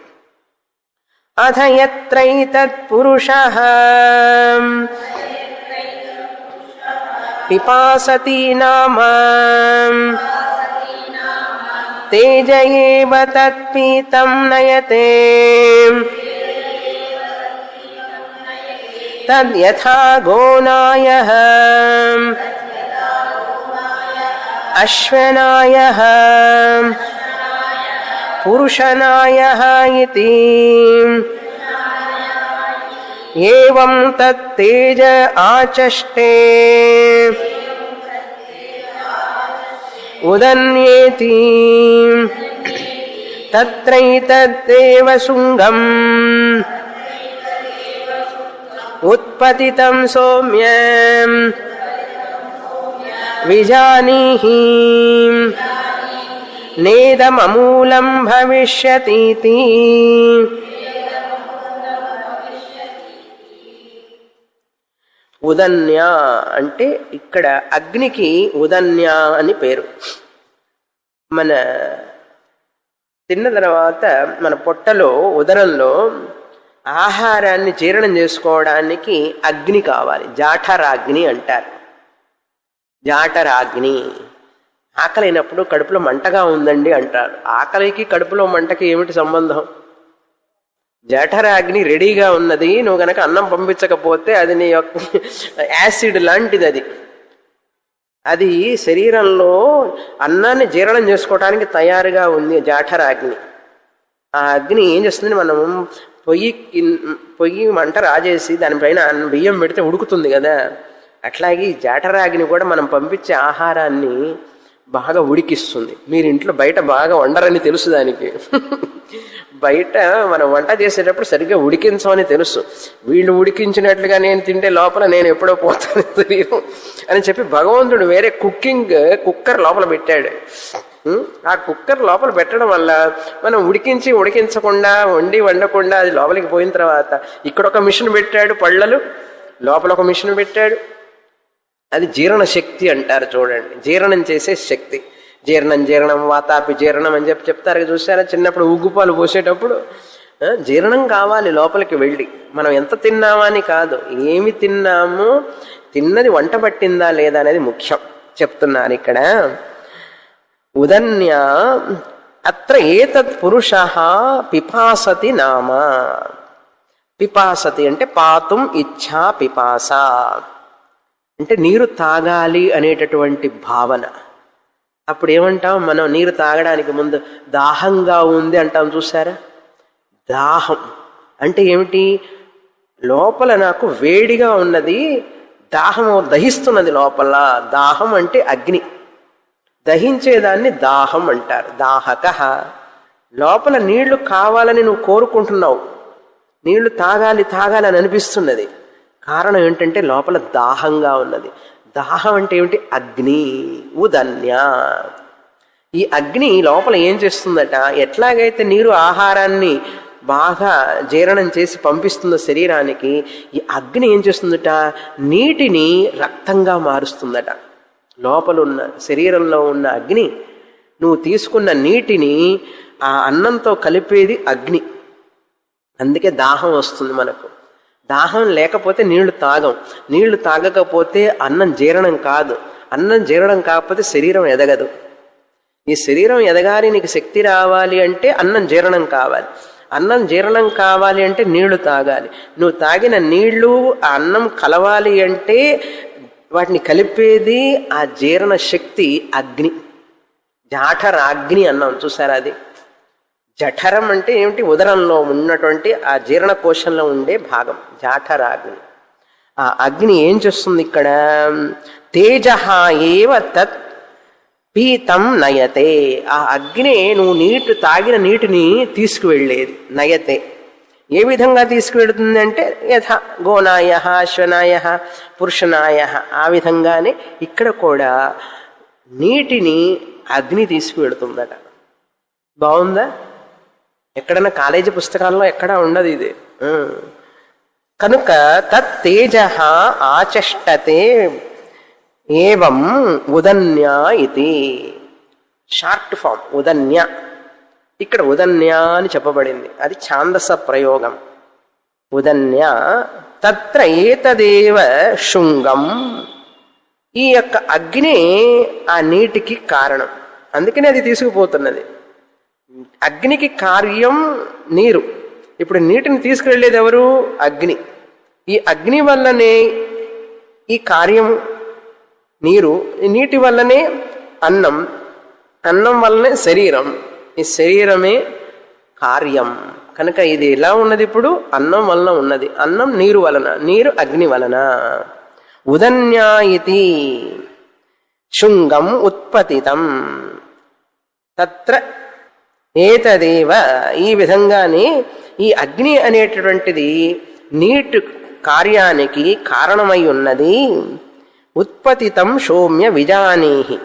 అథ యత్రైతత్పురుషః పిపాసతి నామ తేజ ఏవ తత్పీతం నయతే తద్యథా గోనాయః అశ్వనాయః పురుషనాయః ఇతి ఏవం తత్తేజ ఆచష్టే ఉదన్యేతి తత్రైతదేవ శృంగం ఉత్పతితం సౌమ్యం విజానీహి నేదమూలం భవిష్యతీతి. ఉదన్య అంటే ఇక్కడ అగ్నికి ఉదన్య అని పేరు. మన తిన్న తర్వాత మన పొట్టలో, ఉదరంలో ఆహారాన్ని జీర్ణం చేసుకోవడానికి అగ్ని కావాలి. జాఠరాగ్ని అంటారు. జాఠరాగ్ని. ఆకలినప్పుడు కడుపులో మంటగా ఉందండి అంటారు. ఆకలికి కడుపులో మంటకి ఏమిటి సంబంధం? జఠరాగ్ని రెడీగా ఉన్నది, నువ్వు గనక అన్నం పంపించకపోతే అది నీ యొక్క యాసిడ్ లాంటిది. అది శరీరంలో అన్నాన్ని జీర్ణం చేసుకోవడానికి తయారుగా ఉంది జఠరాగ్ని. ఆ అగ్ని ఏం చేస్తుంది, మనం పొయ్యి మంట రాజేసి దానిపైన బియ్యం పెడితే ఉడుకుతుంది కదా, అట్లాగే జఠరాగ్ని కూడా మనం పంపించే ఆహారాన్ని బాగా ఉడికిస్తుంది. మీరు ఇంట్లో బయట బాగా వండరని తెలుసు దానికి. బయట మనం వంట చేసేటప్పుడు సరిగ్గా ఉడికించమని తెలుసు. వీళ్ళు ఉడికించినట్లుగా నేను తింటే లోపల నేను ఎప్పుడో పోతాను తెలియదు అని చెప్పి భగవంతుడు వేరే కుక్కర్ లోపల పెట్టాడు. ఆ కుక్కర్ లోపల పెట్టడం వల్ల మనం ఉడికించకుండా వండకుండా అది లోపలికి పోయిన తర్వాత ఇక్కడ ఒక మిషన్ పెట్టాడు, పళ్ళలు లోపల ఒక మిషన్ పెట్టాడు. అది జీర్ణ శక్తి అంటారు. చూడండి, జీర్ణం చేసే శక్తి. జీర్ణం వాతాపి జీర్ణం అని చెప్తారు. చూసారా, చిన్నప్పుడు ఉగ్గుపాలు పోసేటప్పుడు జీర్ణం కావాలి లోపలికి వెళ్ళి. మనం ఎంత తిన్నామా అని కాదు, ఏమి తిన్నామో, తిన్నది వంట పట్టిందా లేదా అనేది ముఖ్యం చెప్తున్నారు ఇక్కడ. ఉదన్య అత్ర ఏతత్ పురుషః పిపాసతి నామ. పిపాసతి అంటే పాతుం ఇచ్ఛా పిపాస అంటే నీరు తాగాలి అనేటటువంటి భావన. అప్పుడు ఏమంటాం మనం నీరు తాగడానికి ముందు దాహంగా ఉంది అంటాం చూసారా. దాహం అంటే ఏమిటి, లోపల నాకు వేడిగా ఉన్నది, దాహం దహిస్తున్నది లోపల. దాహం అంటే అగ్ని, దహించేదాన్ని దాహం అంటారు. దాహక లోపల నీళ్లు కావాలని నువ్వు కోరుకుంటున్నావు, నీళ్లు తాగాలి తాగాలి అని అనిపిస్తున్నది. కారణం ఏంటంటే లోపల దాహంగా ఉన్నది. దాహం అంటే ఏమిటి, అగ్ని. ఉదన్య ఈ అగ్ని లోపల ఏం చేస్తుందట, ఎట్లాగైతే నీరు ఆహారాన్ని బాగా జీర్ణం చేసి పంపిస్తుందో శరీరానికి, ఈ అగ్ని ఏం చేస్తుందట, నీటిని రక్తంగా మారుస్తుందట. లోపల ఉన్న శరీరంలో ఉన్న అగ్ని, నువ్వు తీసుకున్న నీటిని ఆ అన్నంతో కలిపేది అగ్ని. అందుకే దాహం వస్తుంది మనకు. దాహం లేకపోతే నీళ్లు తాగం, నీళ్లు తాగకపోతే అన్నం జీర్ణం కాదు, అన్నం జీర్ణం కాకపోతే శరీరం ఎదగదు. ఈ శరీరం ఎదగాలి, నీకు శక్తి రావాలి అంటే అన్నం జీర్ణం కావాలి. అన్నం జీర్ణం కావాలి అంటే నీళ్లు తాగాలి. నువ్వు తాగిన నీళ్లు ఆ అన్నం కలవాలి అంటే వాటిని కలిపేది ఆ జీర్ణ శక్తి అగ్ని. జాఠరాగ్ని అన్నాం చూసారా. అది జఠరం అంటే ఏమిటి, ఉదరంలో ఉన్నటువంటి ఆ జీర్ణకోశంలో ఉండే భాగం జాఠరాగ్ని. ఆ అగ్ని ఏం చేస్తుంది ఇక్కడ, తేజ ఏవ తత్ పీతం నయతే. ఆ అగ్ని నువ్వు తాగిన నీటిని తీసుకువెళ్ళేది. నయతే ఏ విధంగా తీసుకువెళుతుంది అంటే, యథా గోనాయ అశ్వనాయ పురుషనాయ, ఆ విధంగానే ఇక్కడ కూడా నీటిని అగ్ని తీసుకువెడుతుందట. బాగుందా? ఎక్కడన్నా కాలేజీ పుస్తకాల్లో ఎక్కడా ఉండదు ఇది. కనుక తత్తేజ ఆచష్టతే ఏవం ఉదన్య ఇది షార్ట్ ఫామ్. ఉదన్య ఇక్కడ ఉదన్య అని చెప్పబడింది, అది ఛాందస ప్రయోగం. ఉదన్య తత్ర ఏతదేవ శృంగం. ఈ యొక్క అగ్ని ఆ నీటికి కారణం, అందుకనే అది తీసుకుపోతున్నది. అగ్నికి కార్యం నీరు. ఇప్పుడు నీటిని తీసుకువెళ్ళేది ఎవరు, అగ్ని. ఈ అగ్ని వల్లనే ఈ కార్యం నీరు, ఈ నీటి వల్లనే అన్నం, అన్నం వల్లనే శరీరం, ఈ శరీరమే కార్యం. కనుక ఇది ఎలా ఉన్నది, ఇప్పుడు అన్నం వలన ఉన్నది, అన్నం నీరు వలన, నీరు అగ్ని వలన. ఉదన్యా ఇతి శృంగం ఉత్పతితం తత్ర ఏతదేవ. ఈ విధంగానే ఈ అగ్ని అనేటటువంటిది నీటి కార్యానికి కారణమై ఉన్నది. ఉత్పతితం సౌమ్య విజానీహి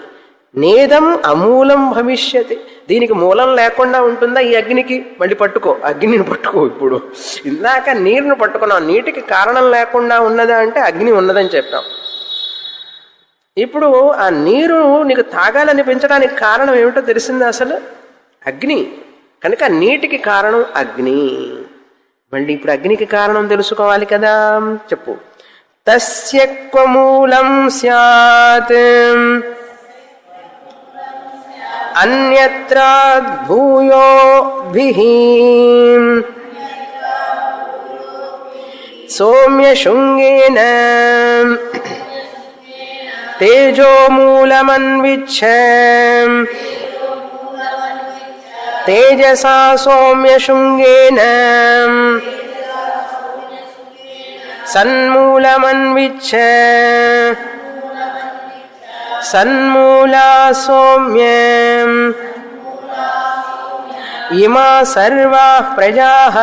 నేదం అమూలం భవిష్యతి. దీనికి మూలం లేకుండా ఉంటుందా ఈ అగ్నికి? మళ్ళీ పట్టుకో, అగ్నిని పట్టుకో. ఇప్పుడు ఇందాక నీరును పట్టుకున్నాం, నీటికి కారణం లేకుండా ఉన్నదా అంటే అగ్ని ఉన్నదని చెప్పాం. ఇప్పుడు ఆ నీరు నీకు తాగాలనిపించడానికి కారణం ఏమిటో తెలిసిందా? అసలు అగ్ని. కనుక నీటికి కారణం అగ్ని. మళ్ళీ ఇప్పుడు అగ్నికి కారణం తెలుసుకోవాలి కదా, చెప్పు. తస్య క్వ మూలం స్యాత్ అన్యత్ర భూయోభిః సౌమ్య శృంగేన తేజో మూలమన్విచ్ఛ తేజసా సౌమ్య శృంగేన సన్మూలమన్విచ్ఛ సన్మూలా సౌమ్యం ఇమా సర్వాః ప్రజాః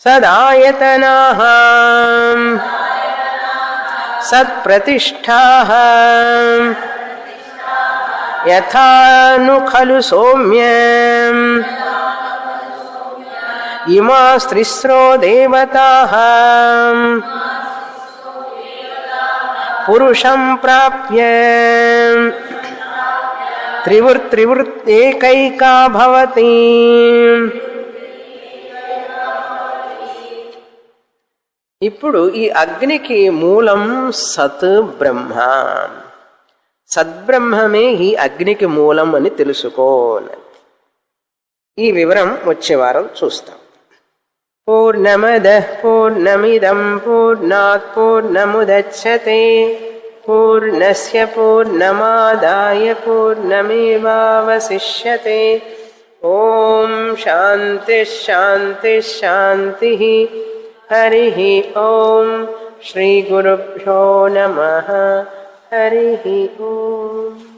సదాయతనాః సత్ప్రతిష్ఠాః యథా ను ఖలు సౌమ్యం ఇమా స్త్రిస్రో దేవతాః పురుషం ప్రాప్య త్రివృత్యేకైకా భవతి. ఇప్పుడు ఈ అగ్నికి మూలం సత్ బ్రహ్మ. సద్బ్రహ్మమే ఈ అగ్నికి మూలం అని తెలుసుకో. ఈ వివరం వచ్చే వారం చూస్తాం. పూర్ణమదః పూర్ణమిదం పూర్ణాత్ పూర్ణముదచ్యతే పూర్ణస్య పూర్ణమాదాయ పూర్ణమేవావశిష్యతే. ఓం శాంతి శాంతి శాంతి. హరిః ఓం. శ్రీ గురుభ్యో నమః. హరిః ఓం.